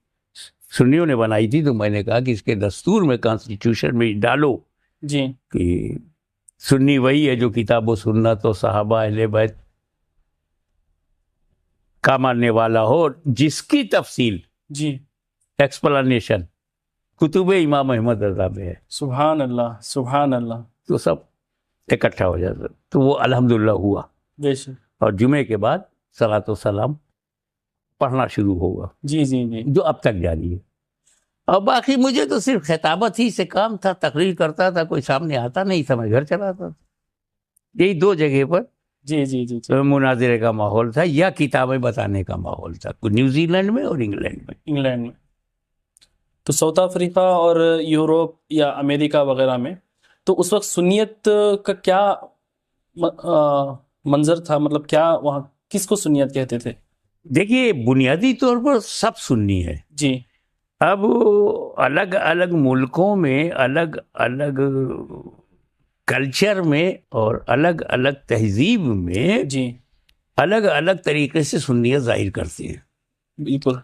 سنیوں نے بنائی تھی، تو میں نے کہا کہ اس کے دستور میں، کانسٹیٹیوشن میں ڈالو جی. کہ سنی وہی ہے جو کتاب و سنت و صحابہ اہل بیت کا ماننے والا ہو، جس کی تفصیل، جی. ایکسپلانیشن کتب امام احمد رضا میں ہے. سبحان اللہ، سبحان اللہ. تو سب اکٹھا ہو جاتا. تو وہ الحمدللہ ہوا. بے شک. اور جمعے کے بعد صلاۃ و سلام پڑھنا شروع ہوگا، جی جی جی. جو اب تک جاری ہے. اور باقی مجھے تو صرف خطابت ہی سے کام تھا، تقریر کرتا تھا، کوئی سامنے آتا نہیں تھا، میں گھر چلاتا تھا. یہی 2 جگہ پر جی جی جی جی. مناظرے کا ماحول تھا یا کتابیں بتانے کا ماحول تھا، نیوزی لینڈ میں اور انگلینڈ میں. انگلینڈ میں. تو ساؤتھ افریقہ اور یورپ یا امریکہ وغیرہ میں تو اس وقت سنیت کا کیا منظر تھا؟ مطلب کیا وہاں کس کو سنیت کہتے تھے؟ دیکھیے، بنیادی طور پر سب سنی ہے. جی. اب الگ الگ ملکوں میں، الگ الگ کلچر میں اور الگ الگ تہذیب میں جی. الگ الگ طریقے سے سنیت ظاہر کرتے ہیں. بالکل.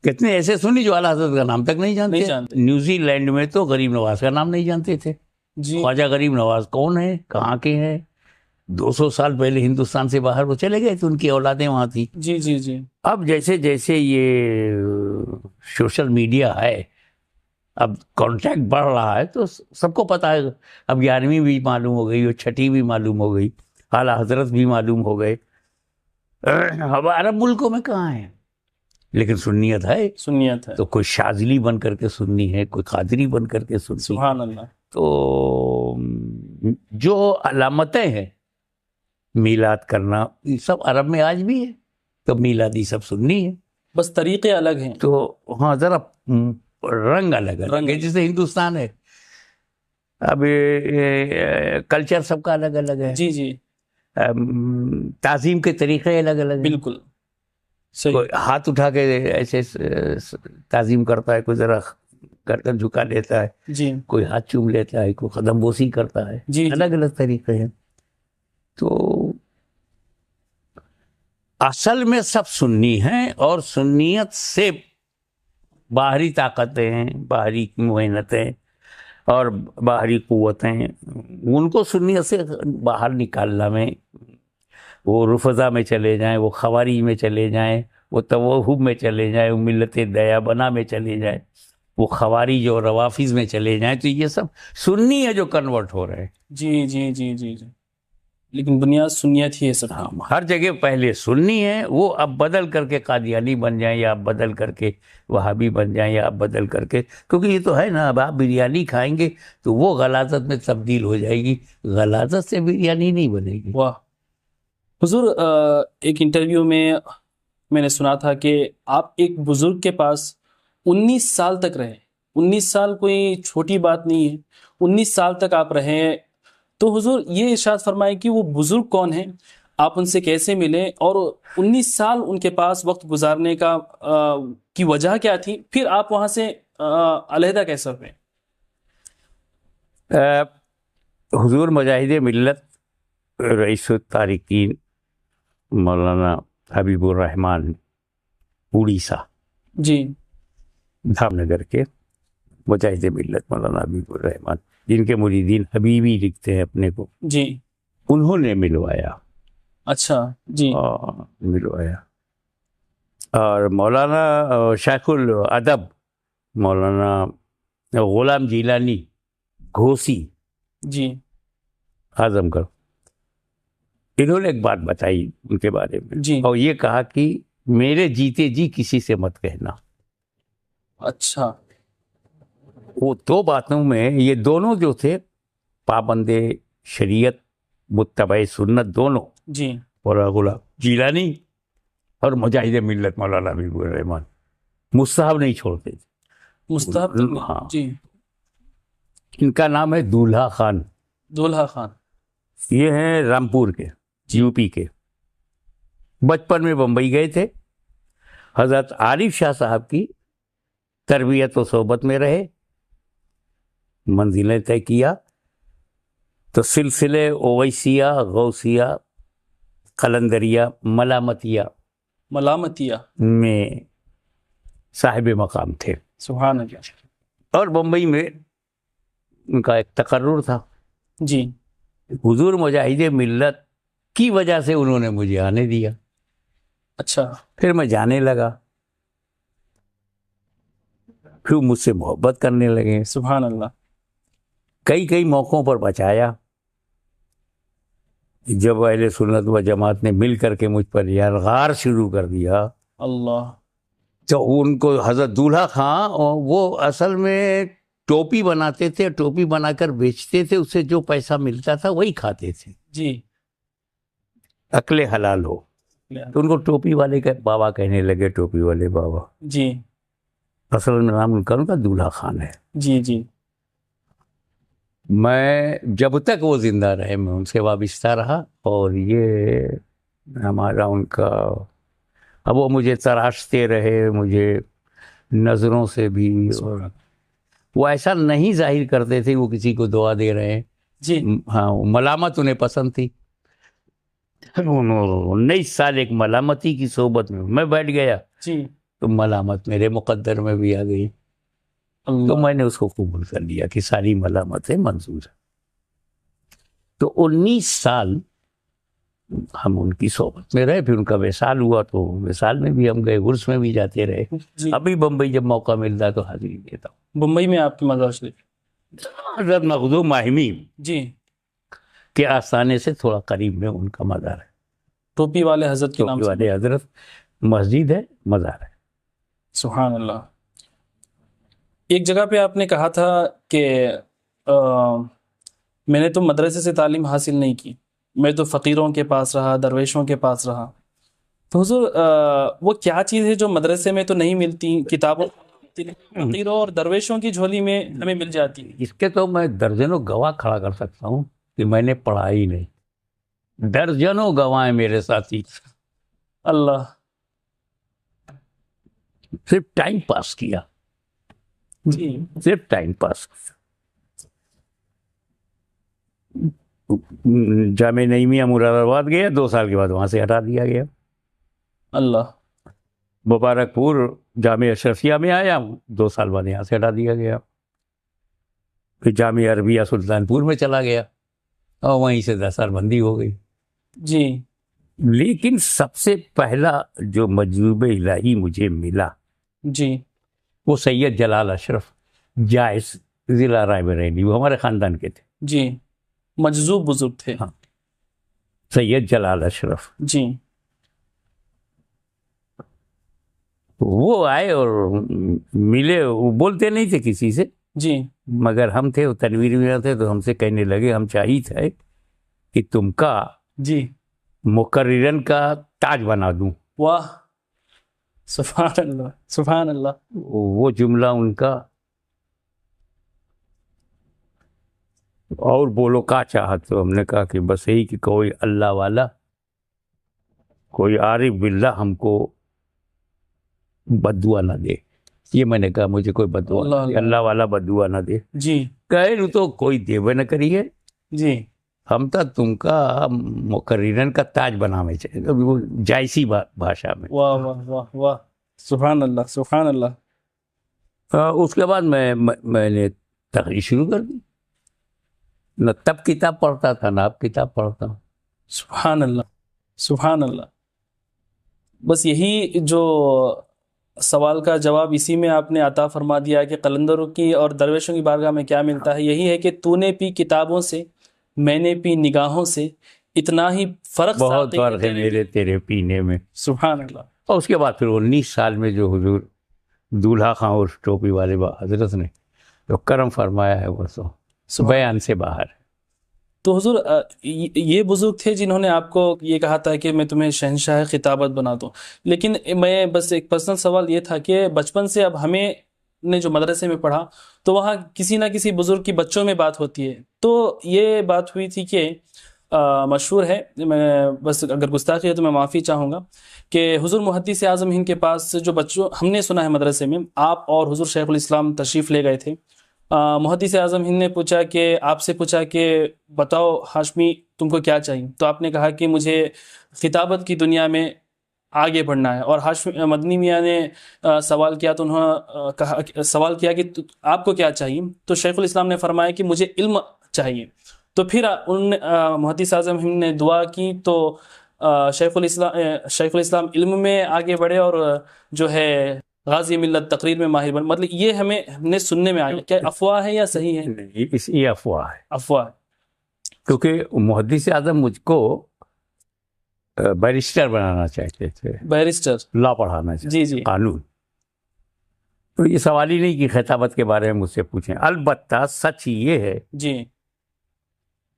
کتنے ایسے سنی جو اعلیٰ حضرت کا نام تک نہیں نہیں جانتے. جانتے. نیوزی لینڈ میں تو غریب نواز کا نام نہیں جانتے تھے. جی. خواجہ غریب نواز کون ہے، کہاں کے ہیں؟ 200 سال پہلے ہندوستان سے باہر وہ چلے گئے تو ان کی اولادیں وہاں تھی. جی جی جی. اب جیسے جیسے یہ سوشل میڈیا ہے، اب کانٹیکٹ بڑھ رہا ہے تو سب کو پتہ ہے. اب 11ویں بھی معلوم ہو گئی اور 6ٹھی بھی معلوم ہو گئی. اعلیٰ حضرت بھی معلوم ہو گئے. اب عرب ملکوں میں کہاں ہیں, لیکن سنیت ہے. سنیت ہے. تو کوئی شاذلی بن کر کے سنی ہے, کوئی قادری بن کر کے سنی. سبحان اللہ. تو جو علامتیں ہیں میلاد کرنا, یہ سب عرب میں آج بھی ہے. تو میلادی سب سنی ہے, بس طریقے الگ ہیں. تو ہاں ذرا رنگ الگ الگ ہے. جیسے ہندوستان ہے, اب کلچر سب کا الگ الگ ہے. جی جی, تعظیم کے طریقے الگ الگ ہیں. بالکل صحیح. کوئی ہاتھ اٹھا کے ایسے تعظیم کرتا ہے, کوئی ذرا گردن جھکا لیتا ہے, جی کوئی ہاتھ چوم لیتا ہے, کوئی قدم بوسی کرتا ہے. جی الگ الگ طریقے ہیں. تو اصل میں سب سنی ہیں, اور سنیت سے باہری طاقتیں ہیں, باہری محنتیں اور باہری قوتیں, ان کو سنیت سے باہر نکالنا میں, وہ رفضا میں چلے جائیں, وہ خوارج میں چلے جائیں, وہ توہم میں چلے جائیں, وہ ملت دیابنا میں چلے جائیں, وہ خوارج اور روافظ میں چلے جائیں, تو یہ سب سنی ہے جو کنورٹ ہو رہے ہیں. جی جی جی جی جی, لیکن بنیاد سنیت ہی ہے سب. ہاں, ہر جگہ پہلے سنی ہے, وہ اب بدل کر کے قادیانی بن جائیں, یا اب بدل کر کے وہابی بن جائیں, یا اب بدل کر کے, کیونکہ یہ تو ہے نا, اب آپ بریانی کھائیں گے تو وہ غلاظت میں تبدیل ہو جائے گی, غلاظت سے بریانی نہیں بنے گی. واہ حضور, ایک انٹرویو میں نے سنا تھا کہ آپ ایک بزرگ کے پاس 19 سال تک رہے. 19 سال کوئی چھوٹی بات نہیں ہے, 19 سال تک آپ رہے. تو حضور یہ ارشاد فرمائے کہ وہ بزرگ کون ہیں, آپ ان سے کیسے ملے, اور 19 سال ان کے پاس وقت گزارنے کی وجہ کیا تھی, پھر آپ وہاں سے علیحدہ کیسے ہوئے؟ حضور مجاہد ملت رئیس التارکین مولانا حبیب الرحمان اڑیسہ, جی, دھام نگر کے مجاہد ملت مولانا حبیب الرحمان, جن کے مریدین حبیبی لکھتے ہیں اپنے کو, جی, انہوں نے ملوایا. اچھا جی, ملوایا. اور مولانا شیخ الادب مولانا غلام جیلانی گھوسی, جی, اعظم گڑھ, انہوں نے ایک بات بتائی ان کے بارے میں, جی, اور یہ کہا کہ میرے جیتے جی کسی سے مت کہنا. اچھا, وہ دو باتوں میں, یہ دونوں جو تھے پابند شریعت متبع سنت دونوں, جی, مولانا غلام جیلانی اور مجاہد ملت مولانا حبیب الرحمان, مستحب نہیں چھوڑتے تھے. مستحب, ہاں, جی, ان کا نام ہے دولہا خان. دولہا خان, یہ ہیں رامپور کے, یو پی کے. بچپن میں بمبئی گئے تھے, حضرت عارف شاہ صاحب کی تربیت و صحبت میں رہے, منزلیں طے کیا, تو سلسلے اویسیہ, غوثیہ, قلندریہ, ملامتیہ میں صاحب مقام تھے. سبحان اللہ. اور بمبئی میں ان کا ایک تقرر تھا. جی, حضور مجاہد ملت کی وجہ سے انہوں نے مجھے آنے دیا. اچھا, پھر میں جانے لگا, پھر مجھ سے محبت کرنے لگے. سبحان اللہ. کئی موقعوں پر بچایا. جب اہل سنت و جماعت نے مل کر کے مجھ پر یرغار شروع کر دیا, اللہ, تو ان کو حضرت دولہا خان, وہ اصل میں ٹوپی بناتے تھے, ٹوپی بنا کر بیچتے تھے, اس سے جو پیسہ ملتا تھا وہی کھاتے تھے. جی, عقل حلال ہو. تو ان کو ٹوپی والے کا بابا کہنے لگے, ٹوپی والے بابا. جی, اصل میں نام ان کا دولہا خان ہے. جی, جی, میں جب تک وہ زندہ رہے میں ان سے وابستہ رہا, اور یہ ہمارا ان کا, اب وہ مجھے تراشتے رہے, مجھے نظروں سے بھی, اور وہ ایسا نہیں ظاہر کرتے تھے وہ کسی کو دعا دے رہے ہیں. جی, ہاں, ملامت انہیں پسند تھی. 19 سال ایک ملامتی کی صحبت میں بیٹھ گیا, جی, تو ملامت میرے مقدر میں بھی آ گئی. تو میں نے اس کو قبول کر لیا کہ ساری ملامتیں منظور ہیں. تو 19 سال ہم ان کی صحبت میں رہے. پھر ان کا وصال ہوا, تو وصال میں بھی ہم گئے, عرس میں بھی جاتے رہے. جی, ابھی بمبئی جب موقع ملتا تو حاضری دیتا ہوں. بمبئی میں آپ کی مزار شریف, حضرت مخدوم ماہمی جی, کے آستانے سے تھوڑا قریب میں ان کا مزار ہے. ٹوپی والے حضرت کے نام ٹوپی والے حضرت مسجد ہے، مزار ہے. سبحان اللہ. ایک جگہ پہ آپ نے کہا تھا کہ میں نے تو مدرسے سے تعلیم حاصل نہیں کی، میں تو فقیروں کے پاس رہا، درویشوں کے پاس رہا. تو حضور وہ کیا چیز ہے جو مدرسے میں تو نہیں ملتی، کتابوں فقیروں اور درویشوں کی جھولی میں ہمیں مل جاتی؟ اس کے تو میں درجنوں گواہ کھڑا کر سکتا ہوں کہ میں نے پڑھا ہی نہیں. درجنوں گواہ ہیں میرے ساتھی. اللہ. صرف ٹائم پاس کیا، جی صرف ٹائم پاس کیا. جامعہ نعیمیہ مراد آباد گیا، 2 سال کے بعد وہاں سے ہٹا دیا گیا. اللہ. مبارک پور جامعہ اشرفیہ میں آیا، 2 سال بعد یہاں سے ہٹا دیا گیا. پھر جامعہ عربیہ سلطان پور میں چلا گیا اور وہیں سے 10 سال بندی ہو گئی. جی. لیکن سب سے پہلا جو مجذوب الہی مجھے ملا جی وہ سید جلال اشرف جائز ضلع رائے بریلی، وہ ہمارے خاندان کے تھے. جی مجذوب بزرگ تھے. ہاں. سید جلال اشرف جی. وہ آئے اور ملے. وہ بولتے نہیں تھے کسی سے، جی مگر ہم تھے، وہ تنویر میں تھے، تو ہم سے کہنے لگے ہم چاہیے تھے کہ تم کا جی مقررن کا تاج بنا دوں. واہ سبحان اللہ سبحان اللہ. وہ جملہ ان کا. اور بولو کا چاہت؟ تو ہم نے کہا کہ بس یہی کہ کوئی اللہ والا، کوئی عارف باللہ ہم کو بددعا نہ دے. یہ میں نے کہا مجھے کوئی بددعا نہ دے، اللہ والا بددعا نہ دے. جی کہے نو تو کوئی دیوے نہ کریے، جی ہم تو تم کا مقررن کا تاج بنانے چاہیے. وہ جائسی بھاشا میں. واہ واہ واہ واہ سبحان اللہ سبحان اللہ. اس کے بعد میں نے تقریر شروع کر دی. نہ تب کتاب پڑھتا تھا نہ اب کتاب پڑھتا ہوں. سبحان اللہ سبحان اللہ. بس یہی جو سوال کا جواب اسی میں آپ نے عطا فرما دیا کہ قلندروں کی اور درویشوں کی بارگاہ میں کیا ملتا ہے. یہی ہے کہ تو نے پی کتابوں سے، میں نے پی نگاہوں سے، اتنا ہی فرق بہت فرق ہے میرے تیرے پینے میں. سبحان اللہ. اور اس کے بعد پھر 19 سال میں جو حضور دولہا خان اور ٹوپی والے حضرت نے جو کرم فرمایا ہے وہ تو بیان سے باہر ہے. تو حضور یہ بزرگ تھے جنہوں نے آپ کو یہ کہا تھا کہ میں تمہیں شہنشاہ خطابت بنا دوں. لیکن میں بس ایک پرسنل سوال یہ تھا کہ بچپن سے اب ہمیں نے جو مدرسے میں پڑھا تو وہاں کسی نہ کسی بزرگ کی بچوں میں بات ہوتی ہے. تو یہ بات ہوئی تھی کہ مشہور ہے، میں بس اگر گستاخی ہے تو میں معافی چاہوں گا، کہ حضور محدث اعظم ہند کے پاس جو بچوں ہم نے سنا ہے مدرسے میں، آپ اور حضور شیخ الاسلام تشریف لے گئے تھے. محدث اعظم ہند نے پوچھا کہ آپ سے پوچھا کہ بتاؤ ہاشمی تم کو کیا چاہیے؟ تو آپ نے کہا کہ مجھے خطابت کی دنیا میں آگے بڑھنا ہے. اور ہاشمی مدنی میاں نے سوال کیا تو انہوں نے سوال کیا کہ آپ کو کیا چاہیے؟ تو شیخ الاسلام نے فرمایا کہ مجھے علم چاہیے. تو پھر ان محدث اعظم ہند نے دعا کی تو شیخ الاسلام علم میں آگے بڑھے اور جو ہے غازی ملت تقریر میں ماہر بن. مطلب یہ ہم نے سننے میں آیا، کیا افواہ ہے یا صحیح ہے؟ یہ افواہ ہے. افواہ. کیونکہ محدث اعظم مجھ کو بیرسٹر بنانا چاہتے تھے، بیرسٹر لا پڑھانا چاہتے. جی جی قانون. تو یہ سوال ہی نہیں کہ خطابت کے بارے میں مجھ سے پوچھیں. البتہ سچ یہ ہے جی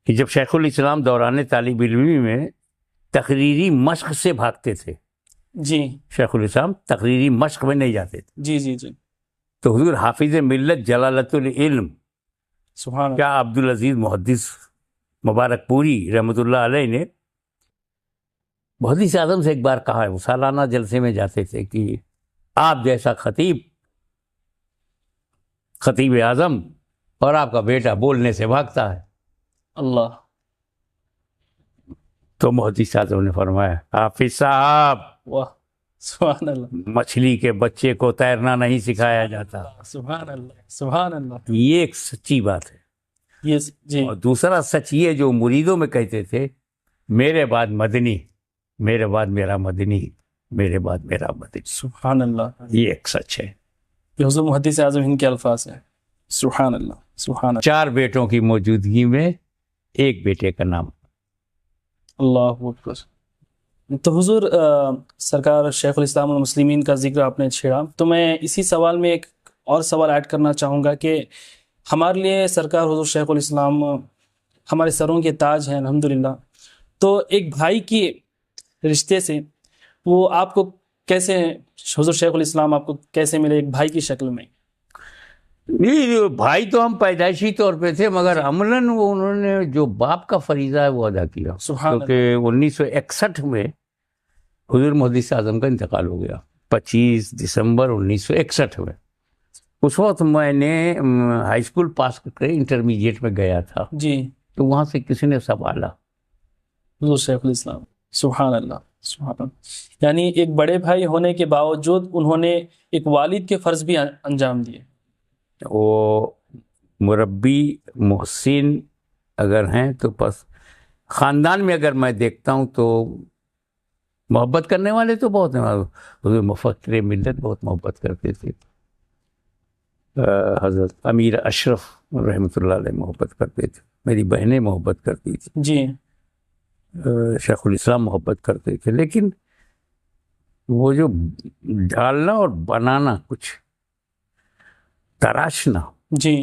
کہ جب شیخ الاسلام دوران طالب علمی میں تقریری مشق سے بھاگتے تھے، جی شیخ الاسلام تقریری مشق میں نہیں جاتے تھے، جی جی جی تو حضور حافظ ملت جلالت العلم سبحان اللہ. کیا عبدالعزیز محدث مبارک پوری رحمۃ اللہ علیہ نے محدث اعظم سے ایک بار کہا ہے، وہ سالانہ جلسے میں جاتے تھے، کہ آپ جیسا خطیب اعظم اور آپ کا بیٹا بولنے سے بھاگتا ہے. اللہ. تو محدث اعظم نے فرمایا حافظ صاحب واہ سبحان اللہ مچھلی کے بچے کو تیرنا نہیں سکھایا جاتا. سبحان اللہ سبحان اللہ. یہ ایک سچی بات ہے. یہ جی اور دوسرا سچ یہ جو مریدوں میں کہتے تھے، میرے بعد مدنی، میرے بعد میرا مدنی، میرے بعد میرا مدنی. سبحان اللہ. یہ ایک سچ ہے. یہ حضور محدث اعظم ہند کے الفاظ ہیں. سبحان اللہ سبحان اللہ. 4 بیٹوں کی موجودگی میں ایک بیٹے کا نام. اللہ اکبر. تو حضور سرکار شیخ الاسلام والمسلمین کا ذکر آپ نے چھیڑا، تو میں اسی سوال میں ایک اور سوال ایڈ کرنا چاہوں گا کہ ہمارے لیے سرکار حضور شیخ الاسلام ہمارے سروں کے تاج ہیں الحمدللہ. تو ایک بھائی کی رشتے سے وہ آپ کو کیسے، حضور شیخ الاسلام آپ کو کیسے ملے ایک بھائی کی شکل میں؟ نہیں، بھائی تو ہم پیدائشی طور پہ تھے، مگر عملاً وہ انہوں نے جو باپ کا فریضہ ہے وہ ادا کیا. کیونکہ 1961 میں حضور محدث اعظم کا انتقال ہو گیا، 25 دسمبر 1961 میں. اس وقت میں نے ہائی اسکول پاس کر کے انٹرمیڈیٹ میں گیا تھا. جی. تو وہاں سے کسی نے سنبھالا حضور شیخ الاسلام. سبحان اللہ سبحان اللہ. یعنی ایک بڑے بھائی ہونے کے باوجود انہوں نے ایک والد کے فرض بھی انجام دیے. وہ مربی محسن اگر ہیں تو بس خاندان میں اگر میں دیکھتا ہوں تو محبت کرنے والے تو بہت ہیں. حضور مفکر ملت بہت محبت کرتے تھے. حضرت امیر اشرف رحمۃ اللہ علیہ محبت کرتے تھے. میری بہنیں محبت کرتی تھی. جی. شیخ الاسلام محبت کرتے تھے. لیکن وہ جو ڈالنا اور بنانا، کچھ تراشنا، جی.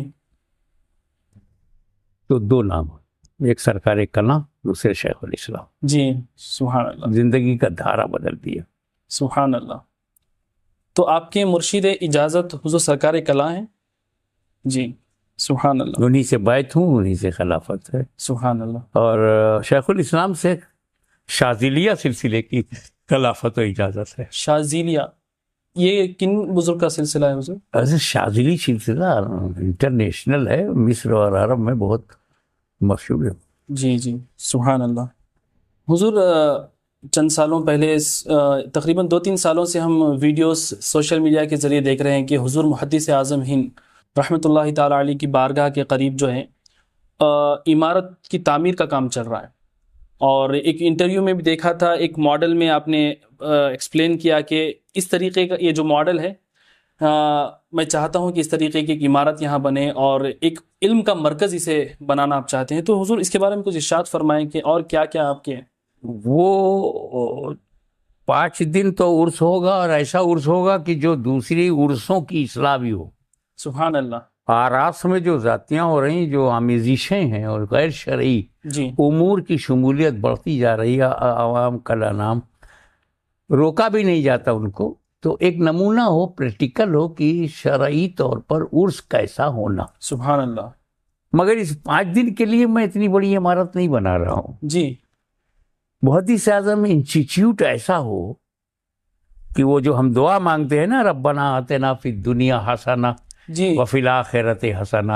تو دو نام، ایک سرکار کنا، دوسرے شیخ الاسلام. جی. سبحان اللہ. زندگی کا دھارا بدل دیا. سبحان اللہ. تو آپ کے مرشد اجازت حضور سرکار کلاں ہیں؟ جی. سبحان اللہ. انہی سے بیعت ہوں، انہی سے خلافت ہے. سبحان اللہ. اور شیخ الاسلام سے شاذلیہ سلسلے کی خلافت و اجازت ہے. شاذلیہ یہ کن بزرگ کا سلسلہ ہے حضور؟ ایسے شاذلی سلسلہ انٹرنیشنل ہے، مصر اور عرب میں بہت مشہور ہے. جی. جی. سبحان اللہ. حضور چند سالوں پہلے، تقریباً 2-3 سالوں سے ہم ویڈیوز سوشل میڈیا کے ذریعے دیکھ رہے ہیں کہ حضور محدث اعظم ہند رحمۃ اللہ تعالیٰ علیہ کی بارگاہ کے قریب جو ہے عمارت کی تعمیر کا کام چل رہا ہے. اور ایک انٹرویو میں بھی دیکھا تھا، ایک ماڈل میں آپ نے ایکسپلین کیا کہ اس طریقے کا یہ جو ماڈل ہے، میں چاہتا ہوں کہ اس طریقے کی ایک عمارت یہاں بنے اور ایک علم کا مرکز اسے بنانا آپ چاہتے ہیں. تو حضور اس کے بارے میں کچھ ارشاد فرمائیں کہ اور کیا کیا آپ کے. وہ 5 دن تو عرس ہوگا، اور ایسا عرس ہوگا کہ جو دوسری عرسوں کی اصلاح بھی ہو. سبحان اللہ. آراس میں جو ذاتیاں ہو رہی ہیں، جو آمیزشیں ہیں اور غیر شرعی جی. امور کی شمولیت بڑھتی جا رہی ہے، عوام کا نام روکا بھی نہیں جاتا ان کو. تو ایک نمونہ ہو، پریکٹیکل ہو کہ شرعی طور پر عرس کیسا ہونا. سبحان اللہ. مگر اس 5 دن کے لیے میں اتنی بڑی عمارت نہیں بنا رہا ہوں. جی. محدث اعظم انسٹیٹیوٹ ایسا ہو کہ وہ جو ہم دعا مانگتے ہیں نا، ربنا آتنا فی الدنیا حسنہ جی. وفی الآخرۃ حسنہ،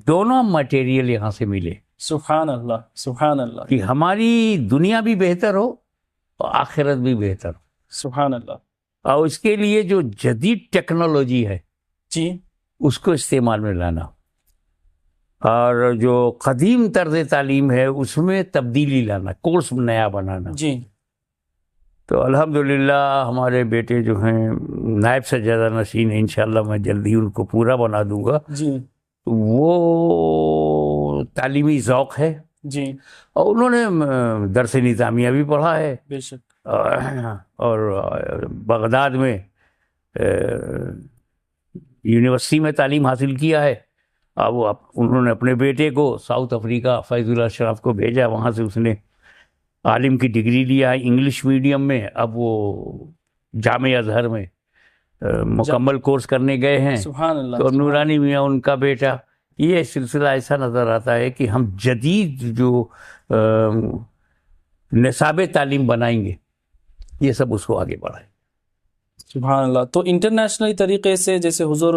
دونوں مٹیریل یہاں سے ملے. سبحان اللہ. سبحان اللہ. کہ ہماری دنیا بھی بہتر ہو اور آخرت بھی بہتر ہو. سبحان اللہ. اور اس کے لیے جو جدید ٹیکنالوجی ہے جی. اس کو استعمال میں لانا، اور جو قدیم طرز تعلیم ہے اس میں تبدیلی لانا، کورس نیا بنانا. جی. تو الحمدللہ ہمارے بیٹے جو ہیں نائب سجادہ نشین ہیں، انشاءاللہ میں جلدی ان کو پورا بنا دوں گا. جی. وہ تعلیمی ذوق ہے. جی. اور انہوں نے درس نظامیہ بھی پڑھا ہے، بے شک. اور بغداد میں یونیورسٹی میں تعلیم حاصل کیا ہے. اب انہوں نے اپنے بیٹے کو ساؤتھ افریقہ فیض اللہ اشرف کو بھیجا، وہاں سے اس نے عالم کی ڈگری لیا انگلش میڈیم میں. اب وہ جامعہ ازہر میں مکمل کورس کرنے گئے ہیں. سبحان اللہ. تو نورانی میاں ان کا بیٹا. یہ سلسلہ ایسا نظر آتا ہے کہ ہم جدید جو نصاب تعلیم بنائیں گے، یہ سب اس کو آگے بڑھائیں. سبحان اللہ. تو انٹرنیشنلی طریقے سے جیسے حضور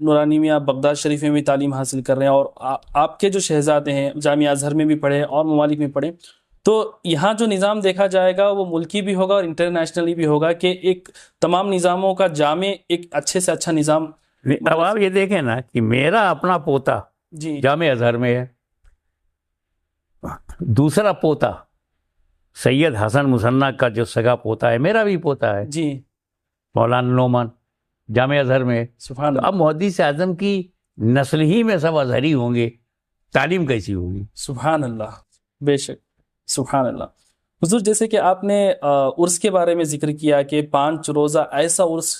نورانی میاں بغداد شریف میں بھی تعلیم حاصل کر رہے ہیں، اور آپ کے جو شہزادے ہیں جامعہ ازہر میں بھی پڑھے اور ممالک میں پڑھے، تو یہاں جو نظام دیکھا جائے گا وہ ملکی بھی ہوگا اور انٹرنیشنلی بھی ہوگا کہ ایک تمام نظاموں کا جامع ایک اچھے سے اچھا نظام. اب آپ یہ دیکھیں نا کہ میرا اپنا پوتا جی. جامعہ ازہر میں ہے، دوسرا پوتا سید حسن مصنع کا جو سگا پوتا ہے میرا بھی پوتا ہے، جی. مولانا نعمان جامعہ ازہر میں. سبحان اب محدث اعظم کی نسل ہی میں سب ازہری ہوں گے، تعلیم کیسی ہوگی؟ سبحان اللہ، بے شک، سبحان اللہ۔ حضور جیسے کہ آپ نے عرس کے بارے میں ذکر کیا کہ 5 روزہ ایسا عرس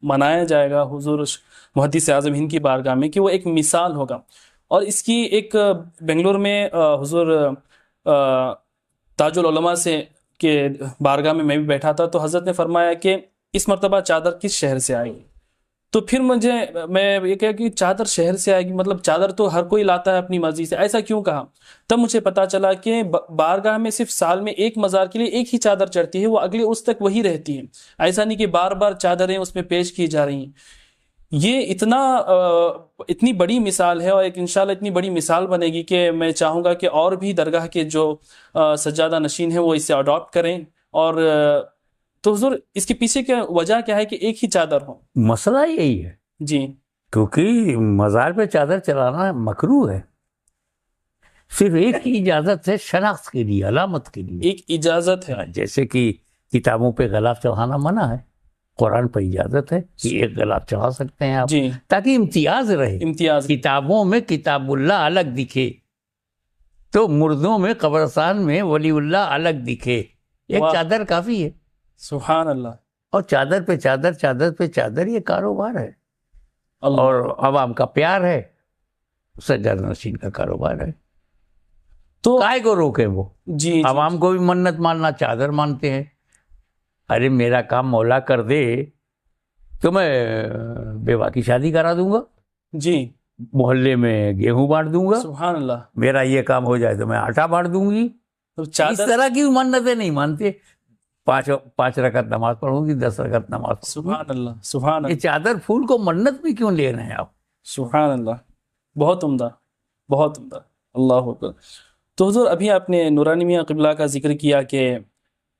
منایا جائے گا حضور محدث اعظم ہند کی بارگاہ میں کہ وہ ایک مثال ہوگا، اور اس کی ایک بنگلور میں حضور تاج العلماء سے کے بارگاہ میں بھی بیٹھا تھا، تو حضرت نے فرمایا کہ اس مرتبہ چادر کس شہر سے آئے گی؟ تو پھر میں یہ کہا کہ چادر شہر سے آئے گی، مطلب چادر تو ہر کوئی لاتا ہے اپنی مرضی سے، ایسا کیوں کہا؟ تب مجھے پتا چلا کہ بارگاہ میں صرف سال میں ایک مزار کے لیے ایک ہی چادر چڑھتی ہے، وہ اگلے اس تک وہی رہتی ہے، ایسا نہیں کہ بار بار چادریں اس میں پیش کی جا رہی ہیں۔ یہ اتنی بڑی مثال ہے، اور ایک انشاءاللہ اتنی بڑی مثال بنے گی کہ میں چاہوں گا کہ اور بھی درگاہ کے جو سجادہ نشین ہیں وہ اسے اڈاپٹ کریں۔ اور تو حضور اس کے پیچھے کیا وجہ کیا ہے کہ ایک ہی چادر ہو؟ مسئلہ یہی ہے جی، کیونکہ مزار پہ چادر چلانا مکروہ ہے، صرف ایک ہی اجازت ہے شناخت کے لیے، علامت کے لیے، ایک اجازت ہے۔ جیسے کہ کتابوں پہ غلاف چڑھانا منع ہے، قرآن پہ اجازت ہے کہ ایک غلاف چڑھا سکتے ہیں آپ، جی، تاکہ امتیاز رہے۔ امتیاز، کتابوں میں کتاب اللہ الگ دکھے تو مردوں میں قبرستان میں ولی اللہ الگ دکھے، ایک واہ، چادر کافی ہے۔ سبحان اللہ، اور چادر پہ چادر، چادر پہ چادر، یہ کاروبار ہے، اللہ، اور عوام کا پیار ہے، سجادہ نشین کا کاروبار ہے، تو کائے کو روکے وہ؟ جی، عوام کو بھی منت ماننا، چادر مانتے ہیں۔ ارے میرا کام مولا کر دے تو میں بیوہ کی شادی کرا دوں گا، جی، محلے میں گیہوں بانٹ دوں گا، سبحان اللہ، میرا یہ کام ہو جائے تو میں آٹا بانٹ دوں گی۔ تو اس چادر، طرح کی منتیں نہیں مانتے۔ 5 رکعت نماز پڑھوں گی، 10 رکعت نماز پڑھوں گی۔ سبحان اللہ، سبحان یہ اللہ، چادر پھول کو منت بھی کیوں لے رہے ہیں آپ؟ سبحان اللہ، بہت عمدہ، بہت عمدہ، اللہ اکبر۔ تو حضور ابھی آپ نے نورانی میاں قبلہ کا ذکر کیا کہ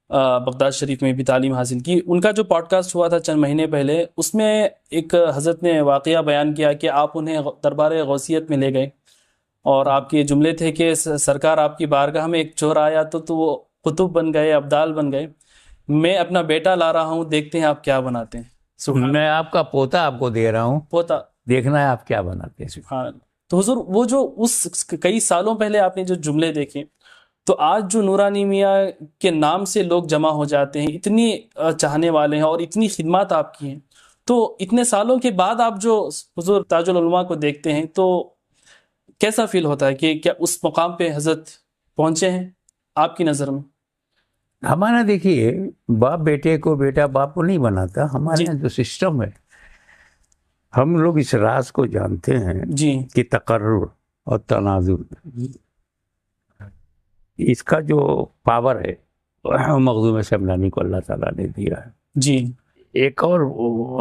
بغداد شریف میں بھی تعلیم حاصل کی، ان کا جو پوڈ کاسٹ ہوا تھا چند مہینے پہلے، اس میں ایک حضرت نے واقعہ بیان کیا کہ آپ انہیں دربار غوثیت میں لے گئے، اور آپ کے جملے تھے کہ سرکار آپ کی بارگاہ میں ایک چور آیا تو وہ قطب بن گئے، ابدال بن گئے، میں اپنا بیٹا لا رہا ہوں، دیکھتے ہیں آپ کیا بناتے ہیں۔ سبحان میں آپ کا پوتا آپ کو دے رہا ہوں، پوتا، دیکھنا ہے آپ کیا بناتے ہیں۔ سبحان اللہ۔ تو حضور وہ جو اس کئی سالوں پہلے آپ نے جو جملے دیکھے، تو آج جو نورانی میاں کے نام سے لوگ جمع ہو جاتے ہیں، اتنی چاہنے والے ہیں اور اتنی خدمات آپ کی ہیں، تو اتنے سالوں کے بعد آپ جو حضور تاج العلماء کو دیکھتے ہیں تو کیسا فیل ہوتا ہے کہ کیا اس مقام پہ حضرت پہنچے ہیں آپ کی نظر میں؟ ہمارا دیکھیے، باپ بیٹے کو، بیٹا باپ کو نہیں بناتا، ہمارے جی، یہاں جو سسٹم ہے، ہم لوگ اس راز کو جانتے ہیں جی، کہ تقرر اور تنازل، اس کا جو پاور ہے مخدوم سمنانی کو اللہ تعالیٰ نے دیا ہے۔ جی، ایک اور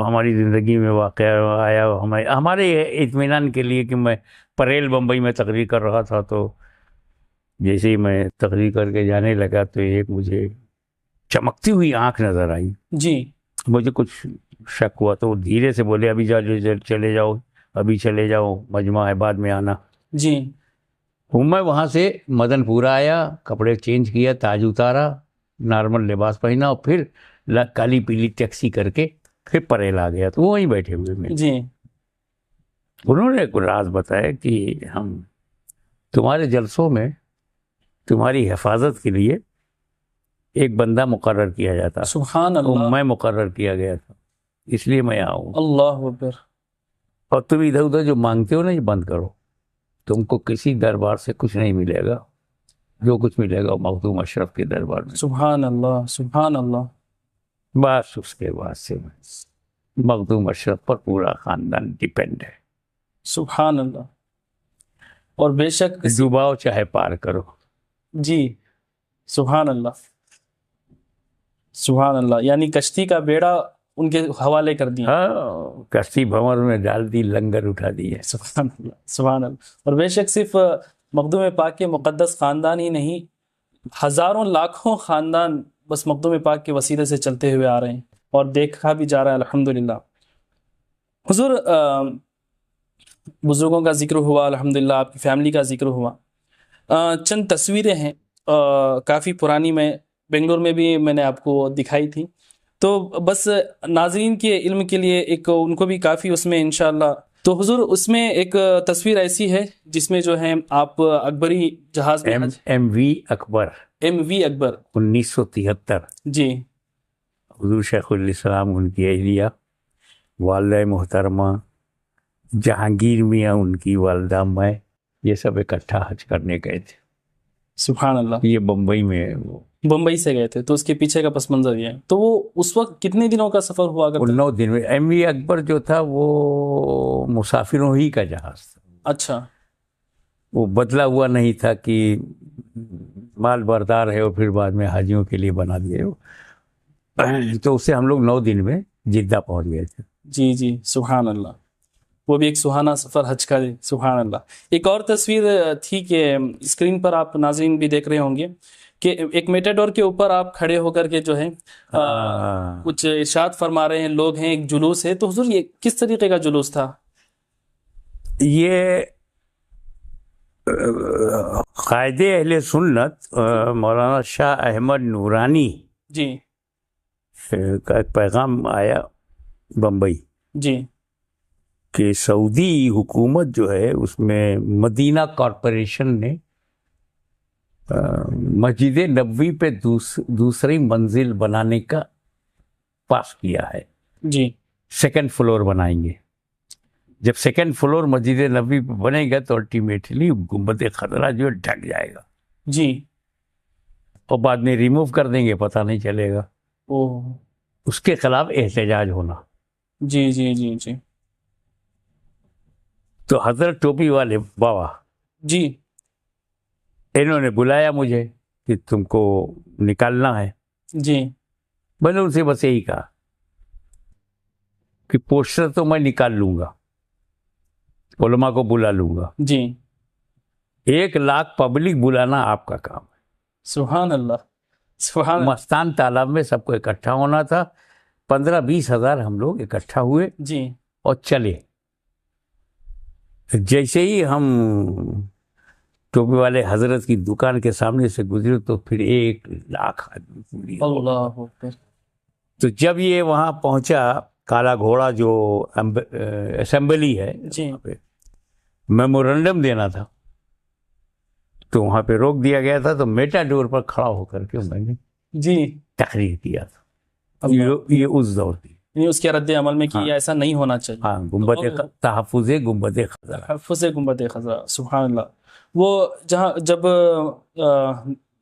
ہماری زندگی میں واقعہ آیا ہمارے اطمینان کے لیے کہ میں پریل بمبئی میں تقریر کر رہا تھا، تو جیسے ہی میں تقریر کر کے جانے لگا تو ایک مجھے چمکتی ہوئی آنکھ نظر آئی، جی، مجھے کچھ شک ہوا تو وہ دھیرے سے بولے ابھی چلے جاؤ، ابھی چلے جاؤ، مجمع ہے بعد میں آنا۔ جی، میں وہاں سے مدن پورہ آیا، کپڑے چینج کیا، تاج اتارا، نارمل لباس پہنا، اور پھر کالی پیلی ٹیکسی کر کے پھر پریل آ گیا، تو وہیں بیٹھے ہوئے میں جی، انہوں نے ایک راز بتایا کہ ہم تمہارے جلسوں میں تمہاری حفاظت کے لیے ایک بندہ مقرر کیا جاتا، سبحان اللہ، میں مقرر کیا گیا تھا، اس لیے میں آؤں، اللہ اکبر، اور تم ادھر ادھر جو مانگتے ہو نا یہ بند کرو، تم کو کسی دربار سے کچھ نہیں ملے گا، جو کچھ ملے گا وہ مخدوم اشرف کے دربار میں۔ سبحان اللہ، سبحان اللہ، بس اس کے بعد سے مخدوم اشرف پر پورا خاندان ڈیپینڈ ہے، سبحان اللہ۔ اور بے شک، ڈوباؤ چاہے پار کرو۔ جی، سبحان اللہ، سبحان اللہ، یعنی کشتی کا بیڑا ان کے حوالے کر دیا۔ ہاں، کشتی بھنور میں ڈال دی، لنگر اٹھا دی ہے۔ سبحان اللہ، سبحان اللہ۔ اور بے شک صرف مخدوم پاک کے مقدس خاندان ہی نہیں، ہزاروں لاکھوں خاندان بس مخدوم پاک کے وسیلے سے چلتے ہوئے آ رہے ہیں، اور دیکھا بھی جا رہا ہے الحمدللہ۔ حضور بزرگوں کا ذکر ہوا، الحمدللہ آپ کی فیملی کا ذکر ہوا، چند تصویریں ہیں کافی پرانی، میں بنگلور میں بھی میں نے آپ کو دکھائی تھی، تو بس ناظرین کے علم کے لیے ایک ان کو بھی کافی اس میں انشاءاللہ تو حضور اس میں ایک تصویر ایسی ہے جس میں جو ہے آپ اکبری جہاز میں ایم وی اکبر MV اکبر 1973، جی حضور شیخ الاسلام ان کی اہلیہ، والدہ محترمہ جہانگیر میاں ان کی والدہ، میں، یہ سب اکٹھا حج کرنے گئے تھے. سبحان اللہ. یہ بمبئی میں ہے، وہ بمبئی سے گئے تھے، تو اس کے پیچھے کا پس منظر یہ ہے. تو وہ اس وقت کتنے دنوں کا سفر ہوا کرتا؟ 9 دن میں. ایم وی اکبر جو تھا وہ مسافروں ہی کا جہاز تھا. اچھا. وہ بدلا ہوا نہیں تھا کہ مال بردار ہے اور پھر بعد میں حاجیوں کے لیے بنا دیے ہو. تو اس سے ہم لوگ 9 دن میں جدہ پہنچ گئے تھے. جی جی سبحان اللہ. وہ بھی ایک سہانا سفر حج کا. سبحان اللہ. ایک اور تصویر تھی کہ اسکرین پر آپ ناظرین بھی دیکھ رہے ہوں گے کہ ایک میٹاڈور کے اوپر آپ کھڑے ہو کر کے جو ہے کچھ ارشاد فرما رہے ہیں، لوگ ہیں، ایک جلوس ہے. تو حضور یہ کس طریقے کا جلوس تھا؟ یہ قائد اہل سنت مولانا شاہ احمد نورانی جی کا ایک پیغام آیا بمبئی جی کہ سعودی حکومت جو ہے اس میں مدینہ کارپوریشن نے مسجد نبوی پہ دوسری منزل بنانے کا پاس کیا ہے. جی 2nd فلور بنائیں گے. جب 2nd فلور مسجد نبوی پہ بنے گا تو الٹیمیٹلی گنبد خضرا جو ڈھک جائے گا جی، اور بعد میں ریموو کر دیں گے، پتہ نہیں چلے گا. اس کے خلاف احتجاج ہونا. جی جی جی جی. تو حضرت ٹوپی والے بابا جی انہوں نے بلایا مجھے کہ تم کو نکالنا ہے. جی میں نے ان سے بس یہی کہا کہ پوسٹر تو میں نکال لوں گا، علماء کو بلا لوں گا، جی. 1 لاکھ پبلک بلانا آپ کا کام ہے. سبحان اللہ. سبحان اللہ. مستان تالاب میں سب کو اکٹھا ہونا تھا. 15-20 ہزار ہم لوگ اکٹھا ہوئے جی اور چلے. جیسے ہی ہم ٹوپی والے حضرت کی دکان کے سامنے سے گزرے تو پھر 1 لاکھ آدمی پوری. اللہ اکبر. تو جب یہ وہاں پہنچا کالا گھوڑا جو اسمبلی ہے، جی وہاں پہ میمورنڈم دینا تھا تو وہاں پہ روک دیا گیا تھا. تو میٹاڈور پر کھڑا ہو کر کے میں نے جی تقریر کیا تھا. یہ اس دور تھی. اس کے رد عمل میں کہ یہ ایسا نہیں ہونا چاہیے. ہاں، گنبد تحفظ گنبد خضرا. تحفظ گنبد خضرا. سبحان اللہ. وہ جب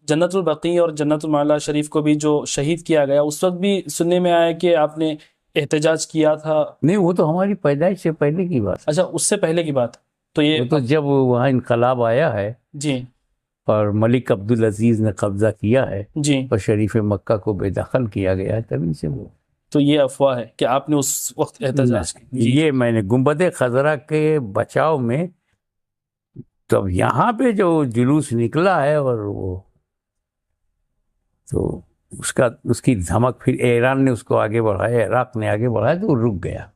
جنت البقیع اور جنت المعلا شریف کو بھی جو شہید کیا گیا، اس وقت بھی سننے میں آیا کہ آپ نے احتجاج کیا تھا. نہیں، وہ تو ہماری پیدائش سے پہلے کی بات. اچھا، اس سے پہلے کی بات. تو یہ تو جب وہاں انقلاب آیا ہے جی اور ملک عبدالعزیز نے قبضہ کیا ہے جی، اور شریف مکہ کو بے دخل کیا گیا ہے، تبھی سے وہ. تو یہ افواہ ہے کہ آپ نے اس وقت احتجاج کی. یہ میں نے گنبد خضرا کے بچاؤ میں تب یہاں پہ جو جلوس نکلا ہے اور وہ تو اس کی دھمک پھر ایران نے اس کو آگے بڑھایا، عراق نے آگے بڑھایا تو وہ رک گیا.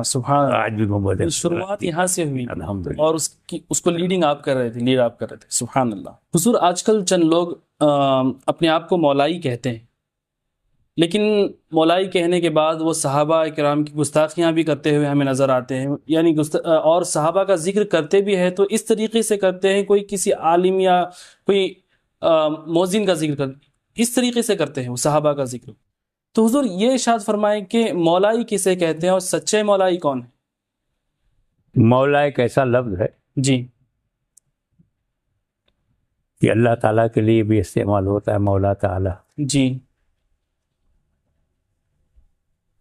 سبحان اللہ. آج بھی گنبد شروعات یہاں سے ہوئی الحمدللہ. اور اس کو لیڈ آپ کر رہے تھے. سبحان اللہ. حضور آج کل چند لوگ اپنے آپ کو مولائی کہتے ہیں، لیکن مولائی کہنے کے بعد وہ صحابہ کرام کی گستاخیاں بھی کرتے ہوئے ہمیں نظر آتے ہیں. یعنی اور صحابہ کا ذکر کرتے بھی ہیں تو اس طریقے سے کرتے ہیں، کوئی کسی عالم یا کوئی موذن کا ذکر اس طریقے سے کرتے ہیں وہ صحابہ کا ذکر. تو حضور یہ ارشاد فرمائیں کہ مولائی کسے کہتے ہیں اور سچے مولائی کون ہے؟ مولا ایک ایسا لفظ ہے جی کہ اللہ تعالیٰ کے لیے بھی استعمال ہوتا ہے. مولا تعالیٰ، جی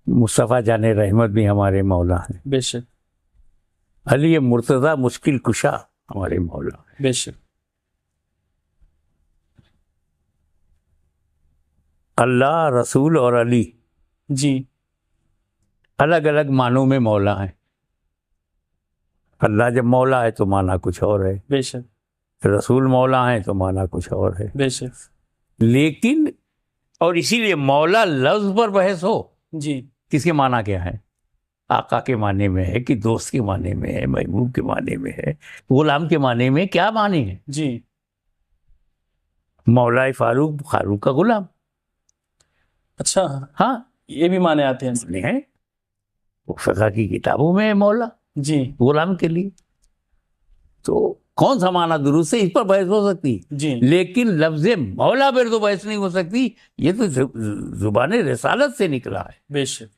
مصطفیٰ جان رحمت بھی ہمارے مولا ہیں. بے شک. علی مرتضیٰ مشکل کشا ہمارے مولا ہیں. بے شک. اللہ، رسول اور علی جی الگ الگ معنوں میں مولا ہیں. اللہ جب مولا ہے تو معنی کچھ اور ہے، بے شک. رسول مولا ہے تو معنی کچھ اور ہے. بے شک. لیکن اور اسی لیے مولا لفظ پر بحث ہو، جی کس کے معنی کیا ہے؟ آقا کے معنی میں ہے کہ دوست کے معنی میں ہے، محبوب کے معنی میں ہے، غلام کے معنی میں کیا معنی ہے؟ جی. مولا فاروق، فاروق کا غلام. اچھا، ہاں، یہ بھی معنی آتے ہیں. ہے وہ فقہ کی کتابوں میں ہے مولا. جی غلام کے لیے. تو کون سا معنی درست ہے اس پر بحث ہو سکتی, جی لیکن لفظ مولا پر تو بحث نہیں ہو سکتی. یہ تو زبان رسالت سے نکلا ہے. بے شک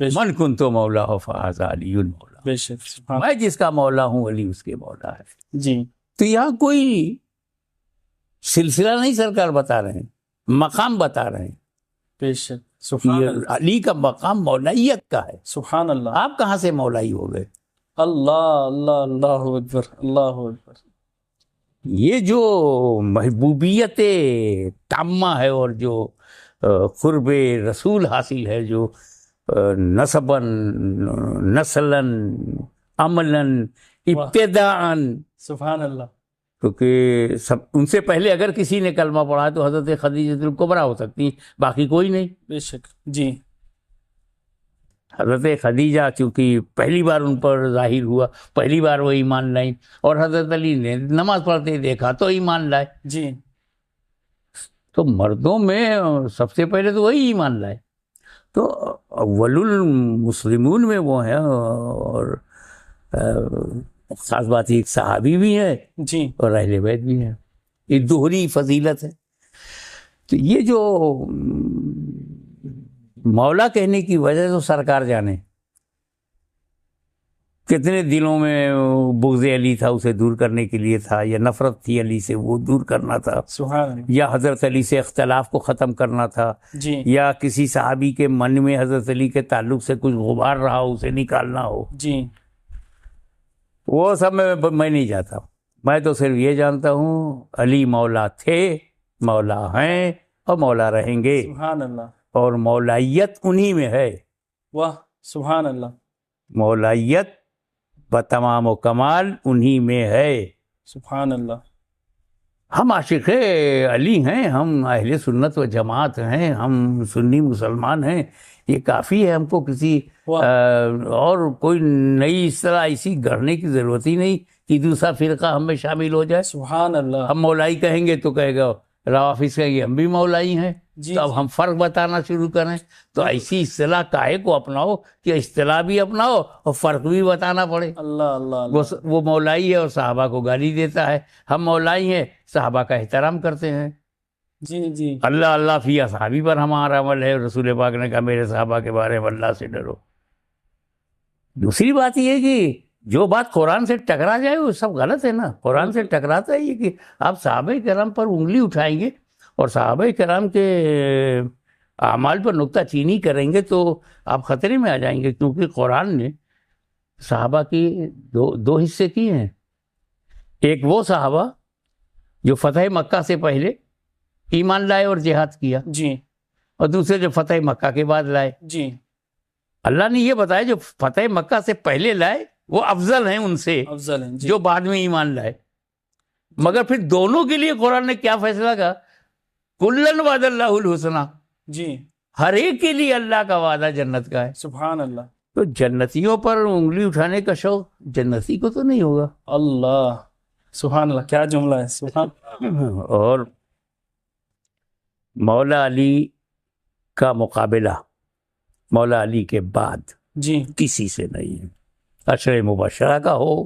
بے شک من کن تو مولا ہو فہذا علی مولا, بے شک سبحان میں جس کا مولا ہوں علی اس کے مولا ہے. جی تو یہاں کوئی سلسلہ نہیں سرکار بتا رہے ہیں, مقام بتا رہے ہیں. بے شک سبحان یہ اللہ علی کا مقام مولائیت کا ہے. سبحان اللہ آپ کہاں سے مولائی ہو گئے؟ اللہ اللہ اللہ اکبر اللہ اکبر. یہ جو محبوبیت تامہ ہے اور جو قرب رسول حاصل ہے, جو نسباً نسلاً عملاً ابتداءً, سبحان اللہ. کیونکہ سب ان سے پہلے اگر کسی نے کلمہ پڑھا تو حضرت خدیجہ الکبریٰ ہو سکتی, باقی کوئی نہیں. بے شک جی حضرت خدیجہ چونکہ پہلی بار ان پر ظاہر ہوا, پہلی بار وہ ایمان لائیں, اور حضرت علی نے نماز پڑھتے دیکھا تو ایمان لائے. جی تو مردوں میں سب سے پہلے تو وہی ایمان لائے. تو اول المسلمون میں وہ ہیں, اور خاص بات ایک صحابی بھی ہے جی اور اہل بیت بھی ہے. یہ دوہری فضیلت ہے. تو یہ جو مولا کہنے کی وجہ تو سرکار جانے, کتنے دلوں میں بغض علی تھا اسے دور کرنے کے لیے تھا, یا نفرت تھی علی سے وہ دور کرنا تھا, سبحان اللہ. یا حضرت علی سے اختلاف کو ختم کرنا تھا, جی یا کسی صحابی کے من میں حضرت علی کے تعلق سے کچھ غبار رہا ہو اسے نکالنا ہو. جی وہ سب میں نہیں جاتا. میں تو صرف یہ جانتا ہوں علی مولا تھے, مولا ہیں, اور مولا رہیں گے, سبحان اللہ. اور مولائیت انہی میں ہے. واہ سبحان اللہ. مولائیت بتمام و کمال انہی میں ہے. سبحان اللہ. ہم عاشق علی ہیں, ہم اہل سنت و جماعت ہیں, ہم سنی مسلمان ہیں, یہ کافی ہے. ہم کو کسی اور کوئی نئی اصطلاح ایسی گڑھنے کی ضرورت ہی نہیں کہ دوسرا فرقہ ہم میں شامل ہو جائے. سبحان اللہ. ہم مولائی کہیں گے تو کہے گا روافظ کہیں گے ہم بھی مولائی ہیں. جی تو اب ہم فرق بتانا شروع کریں تو ایسی اصطلاح کاہے کو اپناؤ کہ اصطلاح بھی اپناؤ اور فرق بھی بتانا پڑے. اللہ اللہ اللہ. وہ مولائی ہے اور صحابہ کو گالی دیتا ہے, ہم مولائی ہیں صحابہ کا احترام کرتے ہیں. جی جی اللہ اللہ فی اصحابی پر ہمارا عمل ہے, رسول پاک نے کہا میرے صحابہ کے بارے میں اللہ سے ڈرو. دوسری بات یہ ہے کہ جو بات قرآن سے ٹکرا جائے وہ سب غلط ہے نا. قرآن سے ٹکراتا ہے یہ کہ آپ صحابہ کرام پر انگلی اٹھائیں گے اور صحابہ کرام کے اعمال پر نکتہ چینی کریں گے تو آپ خطرے میں آ جائیں گے, کیونکہ قرآن نے صحابہ کی دو حصے کیے ہیں. ایک وہ صحابہ جو فتح مکہ سے پہلے ایمان لائے اور جہاد کیا, جی, اور دوسرے جو فتح مکہ کے بعد لائے. جی, اللہ نے یہ بتایا جو فتح مکہ سے پہلے لائے وہ افضل ہیں ان سے افضل ہیں, جی, جو بعد میں ایمان لائے. مگر پھر دونوں کے لیے قرآن نے کیا فیصلہ کہا, کلن وعد اللہ الحسنہ, جی, ہر ایک کے لیے اللہ کا وعدہ جنت کا ہے. سبحان اللہ. تو جنتیوں پر انگلی اٹھانے کا شوق جنتی کو تو نہیں ہوگا. اللہ سبحان اللہ, کیا جملہ ہے, سبحان. اور مولا علی کا مقابلہ مولا علی کے بعد جی, کسی سے نہیں ہے. عشرہ مبشرہ کا ہو,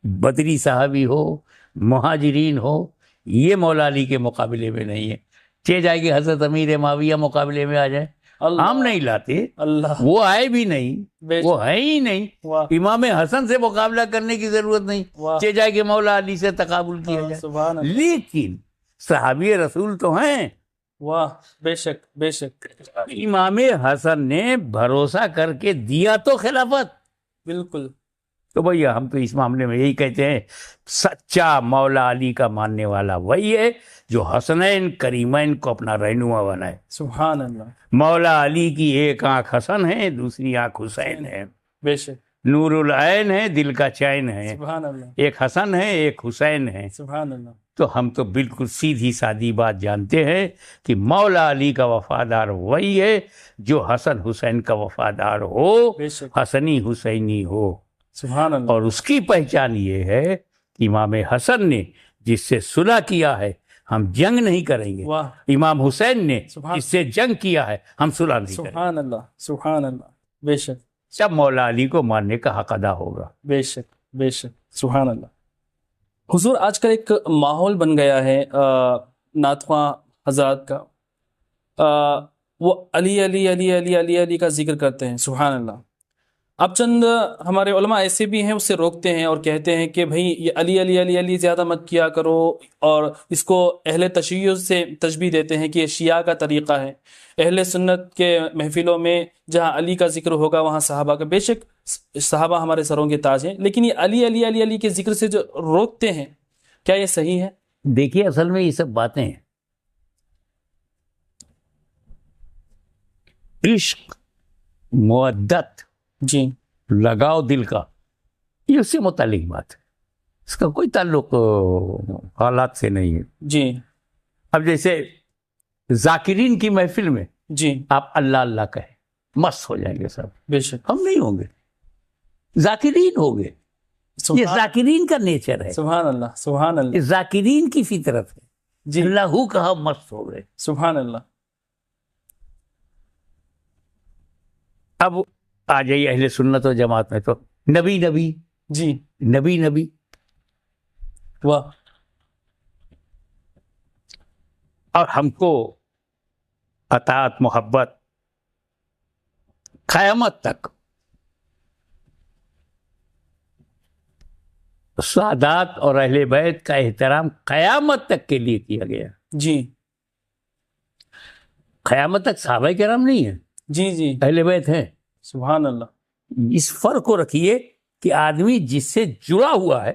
بدری صحابی ہو, مہاجرین ہو, یہ مولا علی کے مقابلے میں نہیں ہے. چہ جائے کہ حضرت امیر معاویہ مقابلے میں آ جائے, ہم نہیں لاتے, اللہ, وہ آئے بھی نہیں, بے وہ ہے ہی نہیں. واہ, امام حسن سے مقابلہ کرنے کی ضرورت نہیں, واہ, چہ جائے کہ مولا علی سے تقابل کیا جائے. سبحان اللہ. لیکن صحابی رسول تو ہیں. واہ, بے شک بے شک. امام حسن نے بھروسہ کر کے دیا تو خلافت. بالکل. تو بھیا ہم تو اس معاملے میں یہی کہتے ہیں سچا مولا علی کا ماننے والا وہی ہے جو حسنین کریمین کو اپنا رہنما بنائے. سبحان اللہ. مولا علی کی ایک آنکھ حسن ہے, دوسری آنکھ حسین ہے. بے شک. نور العین ہے, دل کا چین ہے. سبحان اللہ. ایک حسن ہے, ایک حسین ہے. سبحان اللہ. تو ہم تو بالکل سیدھی سادی بات جانتے ہیں کہ مولا علی کا وفادار وہی ہے جو حسن حسین کا وفادار ہو, بے شک. حسنی حسینی ہو. سبحان اللہ. اور اس کی پہچان یہ ہے کہ امام حسن نے جس سے صلح کیا ہے ہم جنگ نہیں کریں گے. واہ, امام حسین نے سبحان جس سے جنگ کیا ہے ہم صلح نہیں کریں گے. سبحان اللہ. سبحان اللہ. بے شک. تب مولا علی کو ماننے کا حق ادا ہوگا. بے شک بے شک. سبحان اللہ. حضور آج کل ایک ماحول بن گیا ہے نعت خواں حضرات کا، وہ علی علی علی علی علی علی کا ذکر کرتے ہیں. سبحان اللہ. اب چند ہمارے علماء ایسے بھی ہیں اسے روکتے ہیں اور کہتے ہیں کہ بھئی یہ علی علی علی علی زیادہ مت کیا کرو، اور اس کو اہل تشیع سے تشبیہ دیتے ہیں کہ یہ شیعہ کا طریقہ ہے. اہل سنت کے محفلوں میں جہاں علی کا ذکر ہوگا وہاں صحابہ کا. بے شک صحابہ ہمارے سروں کے تاج ہیں، لیکن یہ علی علی علی علی کے ذکر سے جو روکتے ہیں، کیا یہ صحیح ہے؟ دیکھیے اصل میں یہ سب باتیں ہیں، عشق، مودت، جی لگاؤ دل کا، یہ اس سے متعلق بات ہے، اس کا کوئی تعلق حالات سے نہیں ہے. جی اب جیسے ذاکرین کی محفل میں جی آپ اللہ اللہ کہیں، مست ہو جائیں گے سب. بے شک. ہم نہیں ہوں گے، ذاکرین ہوں گے. یہ ذاکرین کا نیچر ہے، سبحان اللہ سبحان یہ اللہ. ذاکرین کی فطرت ہے. جی اللہ کہا مست ہو گئے. سبحان اللہ. اب آ جائیے اہل سنت و جماعت میں تو نبی نبی جی نبی نبی، واہ. اور ہم کو اطاعت محبت قیامت تک، سادات اور اہل بیت کا احترام قیامت تک کے لیے کیا گیا. جی قیامت تک صحابہ کرام نہیں ہیں، جی جی اہل بیت ہیں. سبحان اللہ. اس فرق کو رکھیے کہ آدمی جس سے جڑا ہوا ہے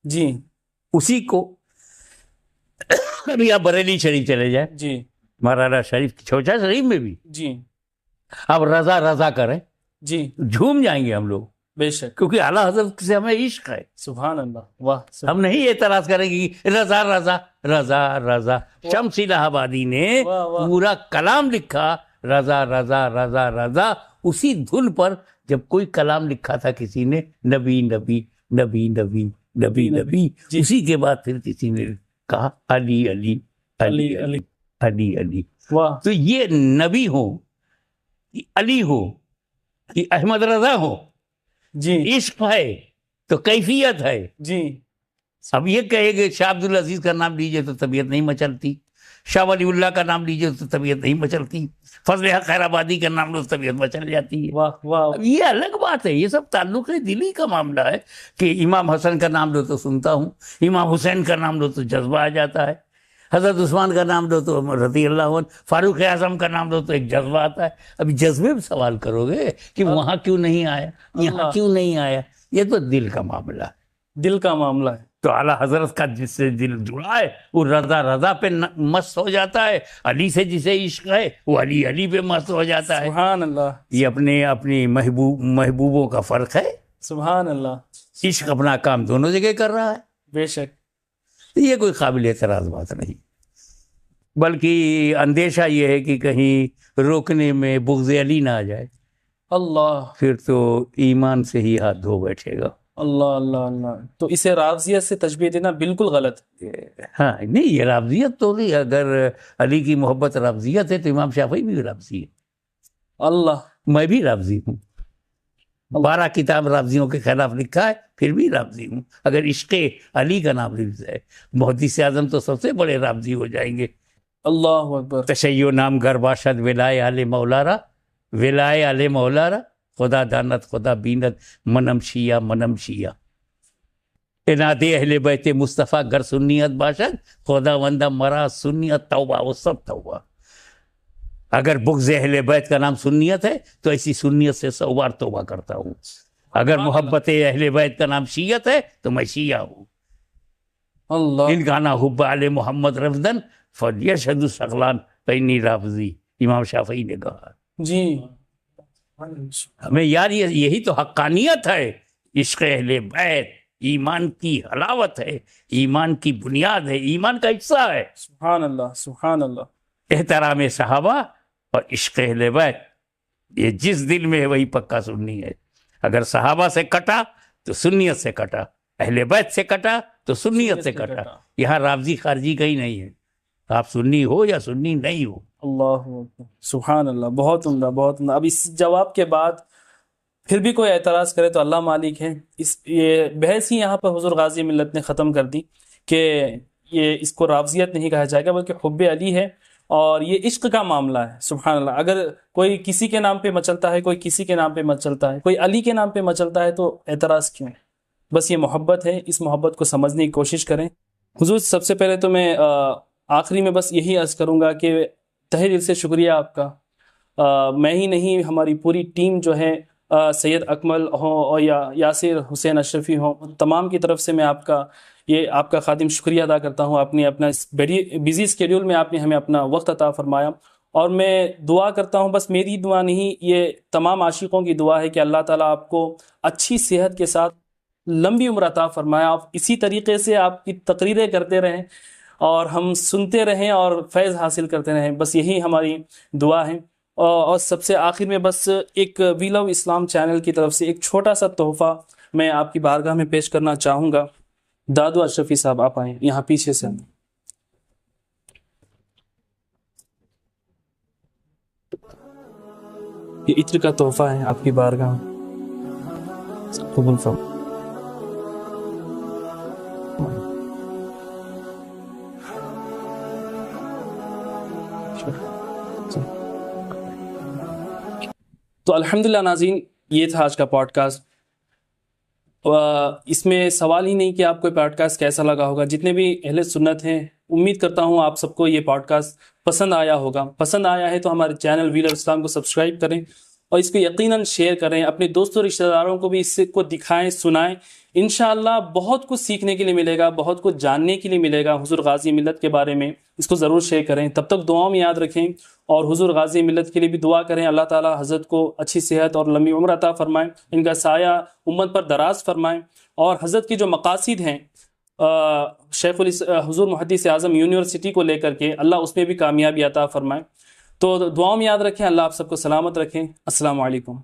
جی اسی کو، ابھی آپ بریلی شریف چلے جائیں، جی مولانا شریف چھوچا شریف میں بھی جی اب رضا رضا کریں، جی جھوم جائیں گے ہم لوگ، بے شک. کیونکہ اعلیٰ حضرت سے ہمیں عشق ہے. سبحان اللہ. واہ. ہم نہیں اعتراض کریں گے کہ رضا رضا رضا رضا. شمس الہ آبادی نے واہ واہ. پورا کلام لکھا رضا رضا رضا رضا، اسی دھن پر جب کوئی کلام لکھا تھا کسی نے نبی نبی نبی نبی نبی نبی، جی. اسی کے بعد پھر کسی نے کہا علی علی علی علی علی علی علی. واہ. تو یہ نبی ہو کہ علی ہو کہ احمد رضا ہو، جی عشق ہے تو کیفیت ہے. جی اب یہ کہے کہ شاہ عبد العزیز کا نام لیجئے تو طبیعت نہیں مچلتی، شاہ ولی اللہ کا نام لیجئے تو طبیعت نہیں مچلتی، فضل حق خیر آبادی کا نام لو تو طبیعت مچل جاتی ہے. واہ واہ. اب یہ الگ بات ہے، یہ سب تعلق ہے دلی کا معاملہ ہے کہ امام حسن کا نام لو تو سنتا ہوں، امام حسین کا نام لو تو جذبہ آ جاتا ہے، حضرت عثمان کا نام لو تو رضی اللہ عنہ، فاروق اعظم کا نام لو تو ایک جذبہ آتا ہے. ابھی جذبے میں سوال کرو گے کہ وہاں کیوں نہیں آیا، یہاں کیوں نہیں آیا، یہ تو دل کا معاملہ ہے. دل کا معاملہ ہے. تو اعلیٰ حضرت کا جس سے دل جڑا ہے وہ رضا رضا پہ مست ہو جاتا ہے، علی سے جسے عشق ہے وہ علی علی پہ مست ہو جاتا ہے. سبحان اللہ. یہ اپنی محبوبوں کا فرق ہے. سبحان اللہ. عشق اپنا کام دونوں جگہ کر رہا ہے، بے شک. یہ کوئی قابل اعتراض بات نہیں، بلکہ اندیشہ یہ ہے کہ کہیں روکنے میں بغض علی نہ آ جائے، اللہ پھر تو ایمان سے ہی ہاتھ دھو بیٹھے گا. اللہ اللہ اللہ. تو اسے رافضیت سے تشبیہ دینا بالکل غلط. ہاں نہیں، یہ رافضیت تو نہیں. اگر علی کی محبت رافضیت ہے تو امام شافعی بھی رافضی ہے، اللہ. میں بھی رافضی ہوں، 12 کتاب رافضیوں کے خلاف لکھا ہے، پھر بھی رافضی ہوں. اگر عشق علی کا نام لفظ ہے، محدث اعظم تو سب سے بڑے رافضی ہو جائیں گے. اللہ اکبر. تشیع نام گر باشد ولائے آل مولارا، ولائے آل مولارا، خدا دانت خدا بینت منم شیعہ منم شیعہ. اناد اہل بیت مصطفیٰ گر سنیت باشد، خدا وندہ مرا سنیت توبہ و سب توبہ. اگر بغض اہل بیت کا نام سنیت ہے تو ایسی سنیت سے 100 بار توبہ کرتا ہوں. اگر محبت اہل بیت کا نام شیعت ہے تو میں شیعہ ہوں. اللہ. ان کا نا حب آل محمد رفدن فلیشہد الثقلان فانی رافضی، امام شافعی نے کہا. جی. ہمیں یار یہی تو حقانیت ہے. عشق اہل بیت ایمان کی حلاوت ہے، ایمان کی بنیاد ہے، ایمان کا حصہ ہے. سبحان اللہ سبحان اللہ. احترام صحابہ اور عشق اہل بیت یہ جس دل میں ہے وہی پکا سنی ہے. اگر صحابہ سے کٹا تو سنیت سے کٹا، اہل بیت سے کٹا تو سنیت سے کٹا. یہاں رافضی خارجی کہیں نہیں ہے، آپ سنی ہو یا سنی نہیں ہو. اللہ اکبر. سبحان اللہ. بہت عمدہ بہت عمدہ. اب اس جواب کے بعد پھر بھی کوئی اعتراض کرے تو اللہ مالک ہے. یہ بحث ہی یہاں پر حضور غازی ملت نے ختم کر دی کہ یہ اس کو رافضیت نہیں کہا جائے گا بلکہ حب علی ہے، اور یہ عشق کا معاملہ ہے. سبحان اللہ، اگر کوئی کسی کے نام پہ مچلتا ہے، کوئی کسی کے نام پہ مچلتا ہے، کوئی علی کے نام پہ مچلتا ہے، تو اعتراض کیوں ہے؟ بس یہ محبت ہے، اس محبت کو سمجھنے کی کوشش کریں. حضور سب سے پہلے تو میں آخری میں بس یہی عرض کروں گا کہ تہہ دل سے شکریہ آپ کا. میں ہی نہیں، ہماری پوری ٹیم جو ہے، سید اکمل ہوں اور یا یاسر حسین اشرفی ہوں، تمام کی طرف سے میں آپ کا خادم شکریہ ادا کرتا ہوں. آپ نے اپنا اس بزی اسکیڈول میں آپ نے ہمیں اپنا وقت عطا فرمایا، اور میں دعا کرتا ہوں، بس میری دعا نہیں، یہ تمام عاشقوں کی دعا ہے کہ اللہ تعالیٰ آپ کو اچھی صحت کے ساتھ لمبی عمر عطا فرمایا. آپ اسی طریقے سے آپ کی تقریریں کرتے رہیں اور ہم سنتے رہیں اور فیض حاصل کرتے رہیں، بس یہی ہماری دعا ہے. اور سب سے آخر میں بس ایک وی لو اسلام چینل کی طرف سے ایک چھوٹا سا تحفہ میں آپ کی بارگاہ میں پیش کرنا چاہوں گا. دادو اشرفی صاحب آپ آئیں یہاں پیچھے سے. یہ عطر کا تحفہ ہے آپ کی بارگاہ میں، قبول فرمائیں. تو الحمدللہ ناظرین، یہ تھا آج کا پوڈ کاسٹ. اس میں سوال ہی نہیں کہ آپ کو پوڈ کاسٹ کیسا لگا ہوگا. جتنے بھی اہل سنت ہیں، امید کرتا ہوں آپ سب کو یہ پوڈ کاسٹ پسند آیا ہوگا. پسند آیا ہے تو ہمارے چینل ویل آف اسلام کو سبسکرائب کریں اور اس کو یقیناً شیئر کریں. اپنے دوستوں رشتہ داروں کو بھی اس کو دکھائیں، سنائیں. انشاءاللہ بہت کچھ سیکھنے کے لیے ملے گا، بہت کچھ جاننے کے لیے ملے گا حضور غازی ملت کے بارے میں. اس کو ضرور شیئر کریں. تب تک دعاؤں میں یاد رکھیں اور حضور غازی ملت کے لیے بھی دعا کریں. اللہ تعالیٰ حضرت کو اچھی صحت اور لمبی عمر عطا فرمائیں، ان کا سایہ امت پر دراز فرمائیں، اور حضرت کی جو مقاصد ہیں حضور محدث اعظم یونیورسٹی کو لے کر کے، اللہ اس میں بھی کامیابی عطا فرمائیں. تو دعاؤں میں یاد رکھیں. اللہ آپ سب کو سلامت رکھیں. السلام علیکم.